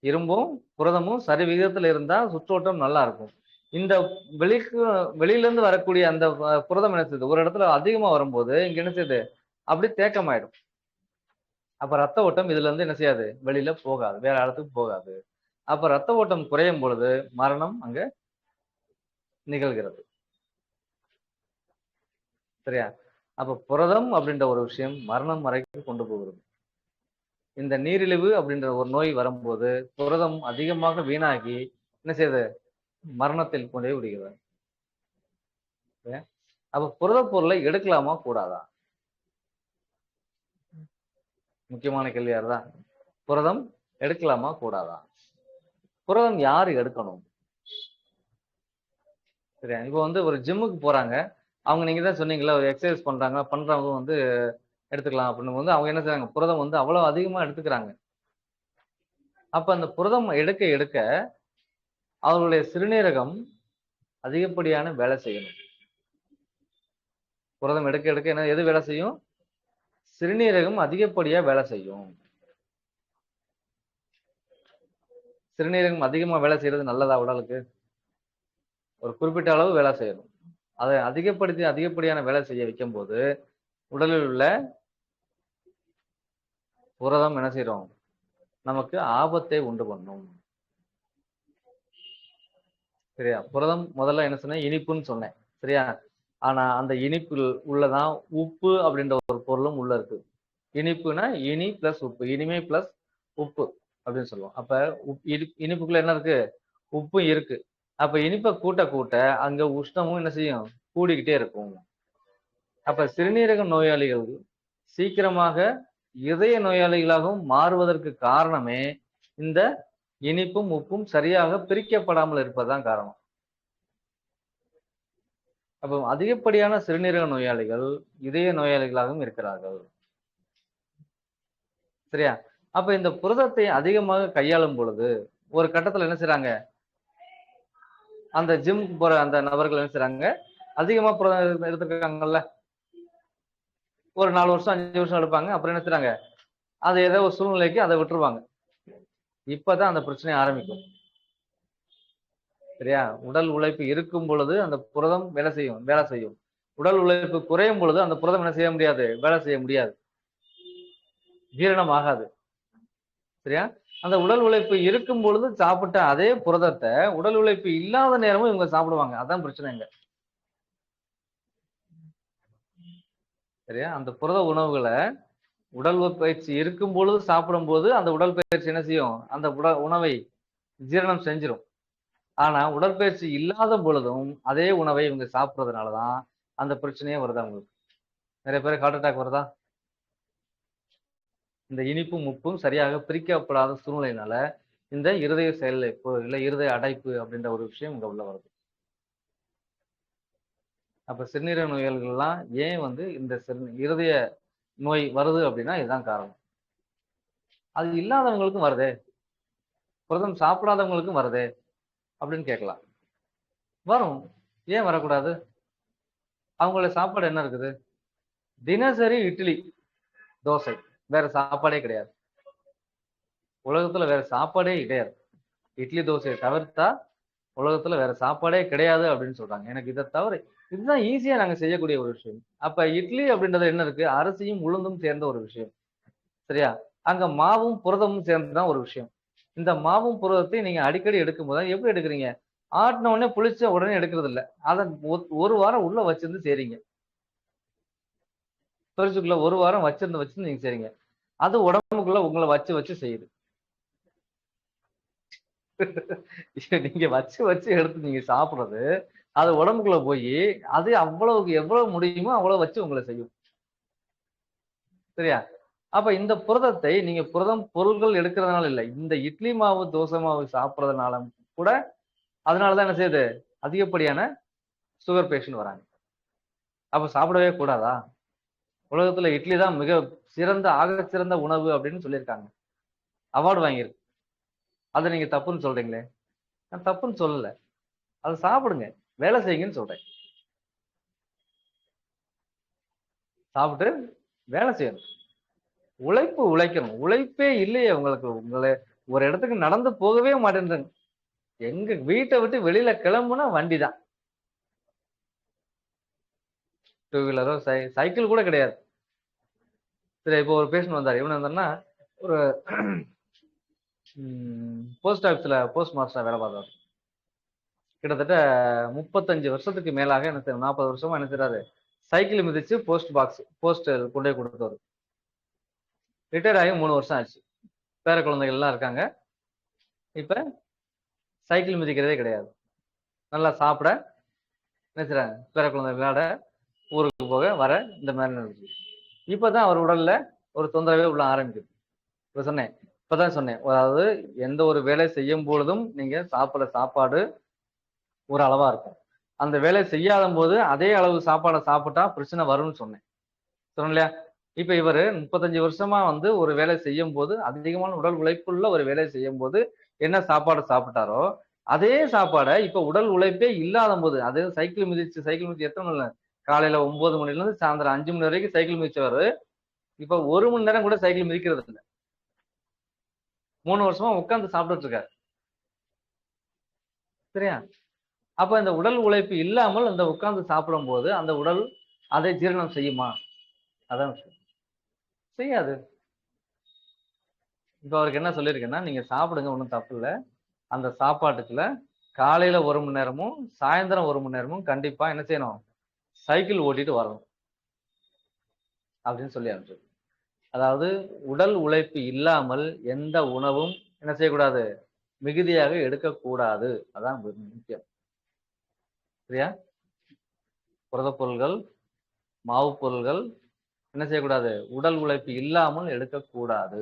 இரும்பும், புரதமும் சரி விகிதத்துல இருந்தா சுற்றோட்டம் நல்லா இருக்கும். இந்த வெளிக்கு வெளியில இருந்து வரக்கூடிய அந்த புரதம் என்ன செய்யுது? ஒரு இடத்துல அதிகமா வரும்போது, இங்க என்ன செய்யுது? அப்படியே தேக்கமாயிடும். அப்ப ரத்த ஓட்டம் இதுல இருந்து என்ன செய்யாது? வெளியில போகாது. வேற இடத்துக்கு போகாது. அப்ப ரத்த ஓட்டம் குறையும் பொழுது மரணம் அங்க நிகழ்கிறது. சரியா? அப்ப புரதம் அப்படின்ற ஒரு விஷயம் மரணம் வரைக்கும் கொண்டு போகிறது. இந்த நீரிழிவு அப்படின்ற ஒரு நோய் வரும்போது புரதம் அதிகமாக வீணாகி என்ன செய்யுது? மரணத்தில் கொண்டு போய் விடுகிறது. அப்ப புரத பொருளை எடுக்கலாமா கூடாதா? முக்கியமான கேள்வியா இருந்தா புரதம் எடுக்கலாமா கூடாதா? புரதம் யாரு எடுக்கணும்? சரியா? இப்போ வந்து ஒரு ஜிம்முக்கு போறாங்க. அவங்க நீங்க தான் சொன்னீங்கல்ல, ஒரு எக்ஸர்சைஸ் பண்றாங்க. பண்றவங்க வந்து எடுத்துக்கலாம் அப்படின்னு வந்து அவங்க என்ன செய்றாங்க? புரதம் வந்து அவ்வளவு அதிகமா எடுத்துக்கிறாங்க. அப்ப அந்த புரதம் எடுக்க எடுக்க அவர்களுடைய சிறுநீரகம் அதிகப்படியான வேலை செய்யணும். புரதம் எடுக்க எடுக்க என்ன எது வேலை செய்யும்? சிறுநீரகம் அதிகப்படியா வேலை செய்யும். சிறுநீரகம் அதிகமா வேலை செய்யறது நல்லதா உடலுக்கு? ஒரு குறிப்பிட்ட அளவு வேலை செய்யணும். அதை அதிகப்படியான வேலை செய்ய வைக்கும்போது உடலில் உள்ள புரதம் என்ன செய்றோம்? நமக்கு ஆபத்தை உண்டு பண்ணும். சரியா? புரதம் முதல்ல என்ன சொன்னேன்? இனிப்புன்னு சொன்னேன். சரியா? ஆனா அந்த இனிப்பில் உள்ளதான் உப்பு அப்படின்ற ஒரு பொருளும் உள்ள இருக்கு. இனிப்புனா இனி பிளஸ் உப்பு. இனிமை பிளஸ் உப்பு அப்படின்னு சொல்லுவோம். அப்ப இனிப்புக்குள்ள என்ன இருக்கு? உப்பும் இருக்கு. அப்ப இனிப்பை கூட்ட கூட்ட அங்க உஷ்ணமும் என்ன செய்யும்? கூடிக்கிட்டே இருக்கும். அப்ப சிறுநீரக நோயாளிகள் சீக்கிரமாக இதய நோயாளிகளாகவும் மாறுவதற்கு காரணமே இந்த இனிப்பும் உப்பும் சரியாக பிரிக்கப்படாமல் இருப்பதுதான் காரணம். அப்போ அதிகப்படியான சிறுநீரக நோயாளிகள் இதய நோயாளிகளாகவும் இருக்கிறார்கள். சரியா? அப்ப இந்த புரதத்தை அதிகமாக கையாளும் பொழுது ஒரு கட்டத்துல என்ன செய்றாங்க? அந்த ஜிம்க்கு போற அந்த நபர்கள் என்ன செய்றாங்க? அதிகமா புரதம் எடுத்துருக்காங்கல்ல. ஒரு 4 வருஷம் 5 வருஷம் எடுப்பாங்க. அப்புறம் என்ன செய்றாங்க? அது ஏதோ ஒரு சூழ்நிலைக்கு அதை விட்டுருவாங்க. இப்பதான் அந்த பிரச்சனை ஆரம்பிக்கும். சரியா? உடல் உழைப்பு இருக்கும் பொழுது அந்த புரதம் வேலை செய்யும். உடல் உழைப்பு குறையும் பொழுது அந்த புரதம் என்ன செய்ய முடியாது? வேலை செய்ய முடியாது. ஜீரணம் ஆகாது. சரியா? அந்த உடல் உழைப்பு இருக்கும் பொழுது சாப்பிட்ட அதே புரதத்த உடல் உழைப்பு இல்லாத நேரமும் இவங்க சாப்பிடுவாங்க. அதான் பிரச்சனை இங்க. சரியா? அந்த புரத உணவுகள உடல் பயிற்சி இருக்கும் பொழுது சாப்பிடும்போது அந்த உடல் பயிற்சி என்ன செய்யும்? அந்த உணவை ஜீரணம் செஞ்சிரும். ஆனா உடற்பயிற்சி இல்லாத பொழுதும் அதே உணவை இவங்க சாப்பிடுறதுனாலதான் அந்த பிரச்சனையே வருது அவங்களுக்கு. நிறைய பேருக்கு ஹார்ட் அட்டாக் வருதா? இந்த இனிப்பும் உப்பும் சரியாக பிரிக்கப்படாத சூழ்நிலையினால இந்த இருதய செயலிழப்பு இல்ல இருதய அடைப்பு அப்படின்ற ஒரு விஷயம் இங்க உள்ள வருது. அப்ப சிறுநீரக நோய்கள் எல்லாம் ஏன் வந்து இந்த இருதய நோய் வருது அப்படின்னா இதுதான் காரணம். அது இல்லாதவங்களுக்கும் வருதே, புரதம் சாப்பிடாதவங்களுக்கும் வருதே அப்படின்னு கேட்கலாம். வரும். ஏன் வரக்கூடாது? அவங்களோட சாப்பாடு என்ன இருக்குது? தினசரி இட்லி, தோசை. வேற சாப்பாடே கிடையாது. உலகத்துல வேற சாப்பாடே கிடையாது. இட்லி தோசையை தவிர்த்தா உலகத்துல வேற சாப்பாடே கிடையாது அப்படின்னு சொல்றாங்க. எனக்கு இதை தவிர இதுதான் ஈஸியா நாங்க செய்யக்கூடிய ஒரு விஷயம். அப்ப இட்லி அப்படின்றது என்ன இருக்கு? அரிசியும் உளுந்தும் சேர்ந்த ஒரு விஷயம். சரியா? அங்க மாவும் புரதமும் சேர்ந்துதான் ஒரு விஷயம். இந்த மாவும் புரதத்தை நீங்க அடிக்கடி எடுக்கும் போது எப்படி எடுக்கிறீங்க? ஆட்டின உடனே புளிச்ச உடனே எடுக்கிறது இல்ல. அதை ஒரு வாரம் உள்ள வச்சிருந்து செய்றீங்க. ஃப்ரிட்ஜுக்குள்ள ஒரு வாரம் வச்சிருந்து நீங்க செய்றீங்க. அது உடம்புக்குள்ள உங்களை வச்சு வச்சு செய்யுது. நீங்க வச்சு எடுத்து நீங்க சாப்பிடுறது அது உடம்புக்குள்ள போய் அது அவ்வளவுக்கு எவ்வளவு முடியுமோ அவ்வளவு வச்சு உங்களை செய்யும். சரியா? அப்ப இந்த புரதத்தை நீங்க புரதம் பொருள்கள் எடுக்கிறதுனால இல்ல, இந்த இட்லி மாவு தோசை மாவு சாப்பிடுறதுனால கூட அதனாலதான் என்ன செய்யுது, அதிகப்படியான சுகர் பேஷண்ட் வராங்க. அப்ப சாப்பிடவே கூடாதா? உலகத்துல இட்லி தான் மிக சிறந்த ஆக சிறந்த உணவு அப்படின்னு சொல்லியிருக்காங்க, அவார்டு வாங்கியிருக்கு. அதை நீங்க தப்புன்னு சொல்றீங்களே. நான் தப்புன்னு சொல்லல, அதை சாப்பிடுங்க, வேலை செய்யுங்கன்னு சொல்றேன். சாப்பிட்டு வேலை செய்யணும், உழைக்கணும். உழைப்பே இல்லையே உங்களுக்கு. உங்களை ஒரு இடத்துக்கு நடந்து போகவே மாட்டேன்றீங்க. எங்க வீட்டை விட்டு வெளியில கிளம்புனா வண்டி தான், டூ வீலரோ சைக்கிள் கூட கிடையாது. சரி, இப்போ ஒரு பேஷண்ட் வந்தார். இவனு வந்தாருன்னா ஒரு போஸ்ட் ஆஃபீஸ்ல போஸ்ட் மாஸ்டரா வேலை பார்த்தாரு. கிட்டத்தட்ட 35 வருஷத்துக்கு மேலாக என்ன 40 வருஷமா என்ன செய்றாரு, சைக்கிள் மிதிச்சு போஸ்ட் கொண்டு போய் கொடுத்தவர். ரிட்டையர் ஆகி 3 வருஷம் ஆச்சு. பேர குழந்தைகள் எல்லாம் இருக்காங்க. இப்ப சைக்கிள் மிதிக்கிறதே கிடையாது. நல்லா சாப்பிட என்ன செய்றாங்க, பேர குழந்தை விளையாட, ஊருக்கு போக வர, இந்த மாதிரி நடந்துச்சு. இப்பதான் அவர் உடல்ல ஒரு தொந்தரவே உள்ள ஆரம்பிக்குது. இப்பதான் சொன்னேன், அதாவது எந்த ஒரு வேலை செய்யும் பொழுதும் நீங்க சாப்பிட சாப்பாடு ஒரு அளவா இருக்கும். அந்த வேலை செய்யாத போது அதே அளவு சாப்பாடை சாப்பிட்டா பிரச்சனை வரும்னு சொன்னேன் இல்லையா? இப்ப இவரு 35 வருஷமா ஒரு வேலை செய்யும் போது, அதிகமான உடல் உழைப்புள்ள ஒரு வேலை செய்யும் போது என்ன சாப்பாடு சாப்பிட்டாரோ அதே சாப்பாடை இப்ப உடல் உழைப்பே இல்லாத போது, அது சைக்கிள் மிதிச்சு எத்தனை மணி நேரம், காலையில 9 மணில இருந்து சாயந்தரம் 5 மணி வரைக்கும் சைக்கிள் மிதிச்சவரு இப்ப 1 மணி நேரம் கூட சைக்கிள் மிதிக்கிறது இல்லை. 3 வருஷமா உட்கார்ந்து சாப்பிட்டுட்டு இருக்காரு. சரியா? அப்ப இந்த உடல் உழைப்பு இல்லாமல் அந்த உட்கார்ந்து சாப்பிடும் போது அந்த உடல் அதை ஜீரணம் செய்யுமா? அதான் செய்யாது. இப்ப அவருக்கு என்ன சொல்லியிருக்கேன்னா, நீங்க சாப்பிடுங்க, ஒன்றும் தப்பு இல்லை. அந்த சாப்பாட்டுக்குள்ள காலையில 1 மணி நேரமும் சாயந்தரம் 1 மணி நேரமும் கண்டிப்பா என்ன செய்யணும், சைக்கிள் ஓட்டிட்டு வரணும் அப்படின்னு சொல்லி அனுப்பிச்சு. அதாவது உடல் உழைப்பு இல்லாமல் எந்த உணவும் என்ன செய்யக்கூடாது, மிகுதியாக எடுக்கக்கூடாது. அதான் முக்கியம். சரியா? புரத பொருள்கள், மாவு பொருள்கள் என்ன செய்யக்கூடாது, உடல் உழைப்பு இல்லாமல் எடுக்கக்கூடாது.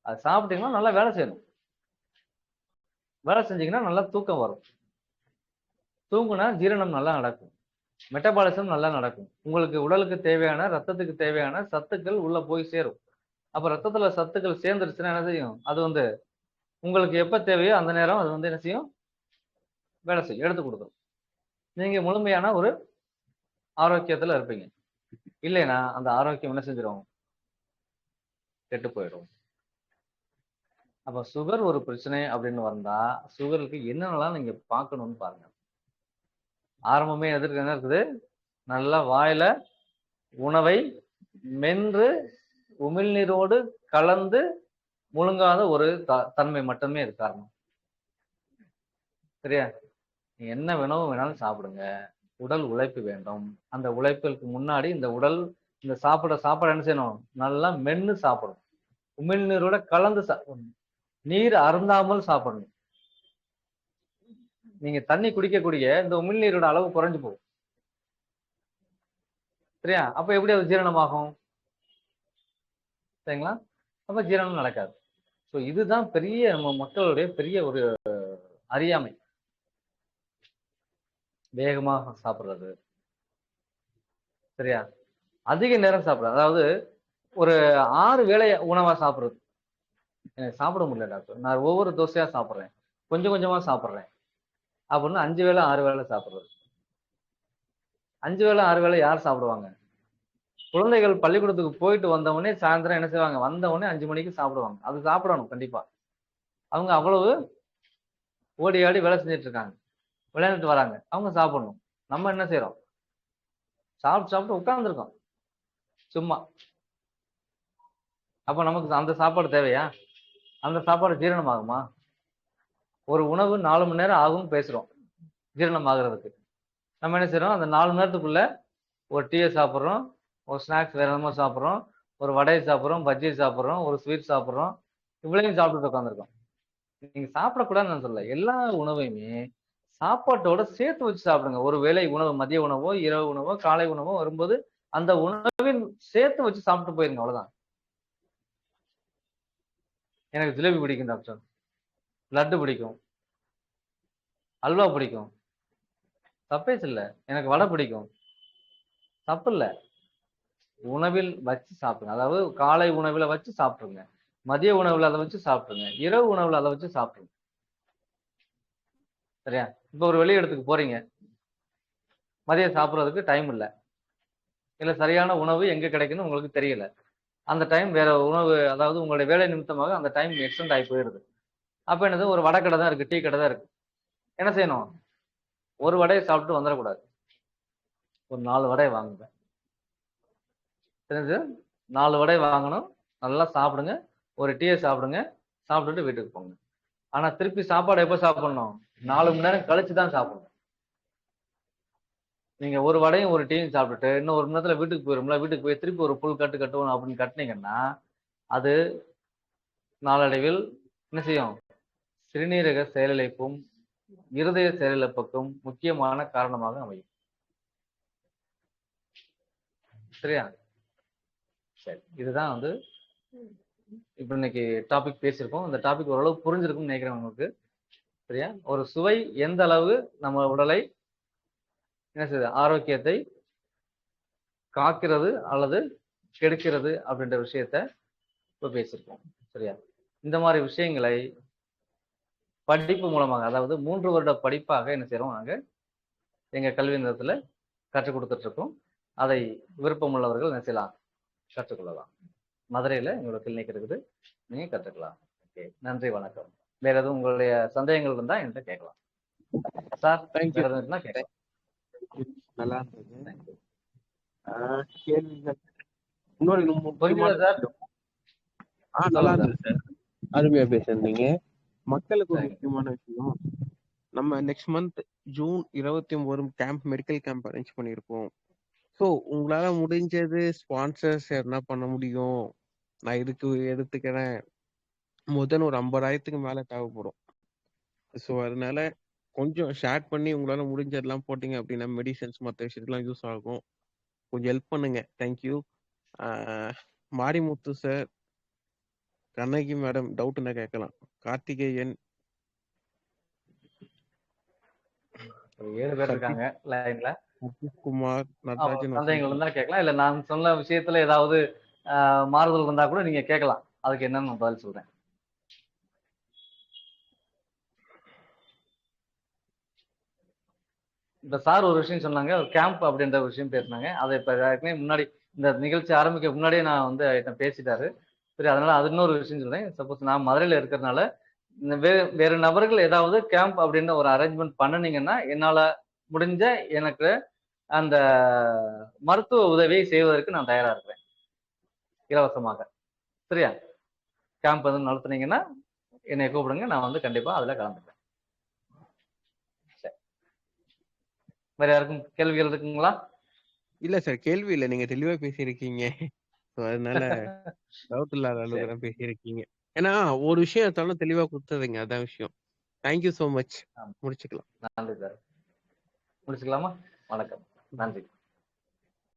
அது சாப்பிட்டீங்கன்னா நல்லா வேலை செய்யணும். வேலை செஞ்சீங்கன்னா நல்லா தூக்கம் வரும். தூங்குனா ஜீரணம் நல்லா நடக்கும், மெட்டபாலிசம் நல்லா நடக்கும். உங்களுக்கு உடலுக்கு தேவையான, ரத்தத்துக்கு தேவையான சத்துக்கள் உள்ள போய் சேரும். அப்ப ரத்தத்துல சத்துக்கள் சேர்ந்துருச்சுன்னா என்ன செய்யும், அது உங்களுக்கு எப்ப தேவையோ அந்த நேரம் அது என்ன செய்யும், வேலை செய்யும், எடுத்து கொடுக்கும். நீங்க முழுமையான ஒரு ஆரோக்கியத்துல இருப்பீங்க. இல்லைன்னா அந்த ஆரோக்கியம் என்ன செஞ்சிடும், கெட்டு போயிடும். அப்ப சுகர் ஒரு பிரச்சனை அப்படின்னு வந்தா சுகருக்கு என்னென்னலாம் நீங்க பார்க்கணும்னு பாருங்க. ஆரம்பமே எதிர்க்கு என்ன இருக்குது, நல்லா வாயில உணவை மென்று உமிழ்நீரோடு கலந்து முழுங்காத ஒரு தன்மை மட்டுமே இது காரணம். சரியா? நீங்க என்ன வேணாலும் சாப்பிடுங்க, உடல் உழைப்பு வேண்டும். அந்த உழைப்புக்கு முன்னாடி இந்த உடல் இந்த சாப்பாடு என்ன செய்யணும், நல்லா மென்னு சாப்பிடணும், உமிழ்நீரோட கலந்து சாப்பிடணும், நீர் அருந்தாமல் சாப்பிடணும். நீங்க தண்ணி குடிக்கக்கூடிய இந்த உமிழ்நீரோட அளவு குறைஞ்சு போகும். சரியா? அப்ப எப்படி அது ஜீரணமாகும்? சரிங்களா? அப்ப ஜீரணம் நடக்காது. ஸோ இதுதான் பெரிய நம்ம மக்களுடைய பெரிய ஒரு அறியாமை. வேகமாக சாப்பிடுறது, சரியா? அதிக நேரம் சாப்பிடுறது, அதாவது ஒரு 6 வேளை உணவா சாப்பிடுறது. எனக்கு சாப்பிட முடியல டாக்டர், நான் ஒவ்வொரு தோசையா சாப்பிடுறேன், கொஞ்சம் கொஞ்சமா சாப்பிடுறேன் அப்படின்னு 5 வேளை 6 வேளை சாப்பிடுறது. 5 வேளை 6 வேளை யார் சாப்பிடுவாங்க? குழந்தைகள் பள்ளிக்கூடத்துக்கு போயிட்டு வந்தவொடனே சாயந்தரம் என்ன செய்வாங்க, வந்தவொடனே 5 மணிக்கு சாப்பிடுவாங்க. அது சாப்பிடணும் கண்டிப்பா. அவங்க அவ்வளவு ஓடி ஆடி வேலை செஞ்சுட்டு இருக்காங்க, விளையாண்டுட்டு வராங்க, அவங்க சாப்பிடணும். நம்ம என்ன செய்யறோம், சாப்பிட்டு உட்கார்ந்துருக்கோம் சும்மா. அப்ப நமக்கு அந்த சாப்பாடு தேவையா? அந்த சாப்பாடு ஜீரணம் ஆகுமா? ஒரு உணவு 4 மணி நேரம் ஆகும் பேசுறோம் ஜீரணம் ஆகுறதுக்கு. நம்ம என்ன செய்யறோம், அந்த 4 மணி நேரத்துக்குள்ள ஒரு டீயை சாப்பிட்றோம், ஒரு ஸ்நாக்ஸ் வேற என்னமோ சாப்பிட்றோம், ஒரு வடையை சாப்பிட்றோம், பஜ்ஜியை சாப்பிட்றோம், ஒரு ஸ்வீட் சாப்பிட்றோம், இவ்வளையும் சாப்பிட்டு உட்காந்துருக்கோம். நீங்க சாப்பிடக்கூடாதுன்னு நான் சொல்லல, எல்லா உணவையுமே சாப்பாட்டோட சேர்த்து வச்சு சாப்பிடுங்க. ஒரு வேளை உணவு, மதிய உணவோ இரவு உணவோ காலை உணவோ வரும்போது அந்த உணவின் சேர்த்து வச்சு சாப்பிட்டு போயிருங்க, அவ்வளவுதான். எனக்கு ஜிலேபி பிடிக்கும் டாக்டர், லட்டு பிடிக்கும், அல்வா பிடிக்கும், தப்பே இல்ல. எனக்கு வடை பிடிக்கும், தப்பு இல்ல. உணவில் வச்சு சாப்பிடுங்க. அதாவது காலை உணவுல வச்சு சாப்பிட்டுருங்க, மதிய உணவுல அதை வச்சு சாப்பிட்டுருங்க, இரவு உணவுல அதை வச்சு சாப்பிட்டுருங்க. சரியா? இப்ப ஒரு வெளி இடத்துக்கு போறீங்க, மதியம் சாப்பிடுறதுக்கு டைம் இல்ல, இல்ல சரியான உணவு எங்க கிடைக்குன்னு உங்களுக்கு தெரியல. அந்த டைம் வேற உணவு, அதாவது உங்களுடைய வேலை நிமித்தமாக அந்த டைம் எக்ஸ்டெண்ட் ஆகி போயிருது. அப்ப என்னது, ஒரு வடை கடை தான் இருக்கு, டீ கடை தான் இருக்கு. என்ன செய்யணும்? ஒரு வடையை சாப்பிட்டு வந்துடக்கூடாது, ஒரு 4 வடை வாங்குங்க. தெரிஞ்சு 4 வடை வாங்கணும், நல்லா சாப்பிடுங்க, ஒரு டீயை சாப்பிடுங்க, சாப்பிட்டுட்டு வீட்டுக்கு போங்க. ஆனா திருப்பி சாப்பாடு எப்ப சாப்பிடணும்? 4 மணி நேரம் கழிச்சு தான் சாப்பிடணும். நீங்க ஒரு வடையும் ஒரு டீயும் சாப்பிட்டுட்டு இன்னும் 1 மணி நேரத்துல வீட்டுக்கு போயிரும்ல, வீட்டுக்கு போய் திருப்பி ஒரு புல் கட்டு கட்டுவோம் அப்படின்னு கட்டுனீங்கன்னா, அது நாளடைவில் என்ன செய்யும்? சிறுநீரக செயலிழப்பும் இருதய செயலிழப்புக்கும் முக்கியமான காரணமாக அமையும். சரியா? சரி, இதுதான் வந்து இப்ப இன்னைக்கு டாபிக் பேசியிருக்கோம். இந்த டாபிக் ஓரளவு புரிஞ்சிருக்கும்னு நினைக்கிறேன் உங்களுக்கு. சரியா? ஒரு சுவை எந்த அளவு நம்ம உடலை என்ன செய்யுது, ஆரோக்கியத்தை காக்கிறது அல்லது கெடுக்கிறது அப்படின்ற விஷயத்த இப்ப பேசியிருக்கோம். சரியா? இந்த மாதிரி விஷயங்களை படிப்பு மூலமாக, அதாவது 3 வருட படிப்பாக என்ன செய்யறோம், நாங்க எங்க கல்வி நிலையத்துல கற்றுக் கொடுத்துட்டு இருக்கோம். அதை விருப்பம் உள்ளவர்கள் என்ன செய்யலாம், கற்றுக்கொள்ளலாம். மதுரையில எங்களோட கிளினிக் இருக்குது, நீங்க கற்றுக்கலாம். ஓகே, நன்றி, வணக்கம். வேற எதுவும் உங்களுடைய சந்தேகங்கள் இருந்தா என்கிட்ட கேட்கலாம். Sir, thank you. வேற எதுவும் இருந்தா கேட்கலாம். நல்லா இருந்தது. கேள்விகள் இன்னொரு முக்கியமான புரிஞ்சுதா சார்? விஷயம். நல்லா சொல்லுங்க இருந்தது சார், அருமையா பேசுறீங்க. மக்களுக்கு ஒரு சார். முக்கியமான விஷயம், நம்ம next month June 29 camp, medical camp arrange பண்ணியிருக்கோம். ஸோ உங்களால முடிஞ்சது ஸ்பான்சர்ஸ் என்ன பண்ண முடியும், நான் இதுக்கு எடுத்துக்கிறேன். முதல் ஒரு 50,000க்கு மேல தேவைப்படும். ஸோ அதனால கொஞ்சம் ஷேர் பண்ணி உங்களால முடிஞ்சதெல்லாம் போட்டீங்க அப்படின்னா மெடிசன்ஸ் மற்ற விஷயத்துக்குலாம் யூஸ் ஆகும். கொஞ்சம் ஹெல்ப் பண்ணுங்க. Thank you. Marimuthu sir, Kannagi madam டவுட்னா கேட்கலாம். கார்த்திகேயன், 7 பேர் இருக்காங்க லைன்ல. குமார், நடராஜன், சந்தேகங்கள் வசந்தி. இருந்தா கேட்கலாம், இல்ல நான் சொன்ன விஷயத்துல ஏதாவது மாறுதல் இருந்தா கூட நீங்க கேட்கலாம். அதுக்கு என்னன்னு நான் பதில் சொல்றேன். இப்ப சார் ஒரு விஷயம் சொன்னாங்க, ஒரு கேம்ப் அப்படின்ற ஒரு விஷயம் பேசினாங்க. அதை இப்ப ஏற்கனவே முன்னாடி இந்த நிகழ்ச்சி ஆரம்பிக்க முன்னாடியே நான் வந்து பேசிட்டாரு. சரி, அதனால அது இன்னொரு விஷயம் சொல்றேன். சப்போஸ் நான் மதுரையில இருக்கிறதுனால வேறு நபர்கள் ஏதாவது கேம்ப் அப்படின்னு ஒரு அரேஞ்ச்மெண்ட் பண்ணுனீங்கன்னா, என்னால முடிஞ்ச எனக்கு அந்த மருத்துவ உதவியை செய்வதற்கு நான் தயாரா இருக்கிறேன், இலவசமாக. சரியா? கேம்ப் எதுவும் நடத்துனீங்கன்னா என்னை கூப்பிடுங்க, நான் வந்து கண்டிப்பா அதுல கலந்துப்பேன். சரி, வேற யாருக்கும் கேள்விகள் இருக்குங்களா? இல்ல சார், கேள்வி இல்ல, நீங்க தெளிவா பேசியிருக்கீங்க. ஸோ அதனால டவுட் இல்லாத அளவுக்கு சரி, தான் பேசியிருக்கீங்க. ஏன்னா ஒரு விஷயம் எடுத்தாலும் தெளிவா கொடுத்ததுங்க, அதான் விஷயம். Thank you so much. முடிச்சுக்கலாம். நன்றி சார். முடிச்சுக்கலாமா? வணக்கம், நன்றி.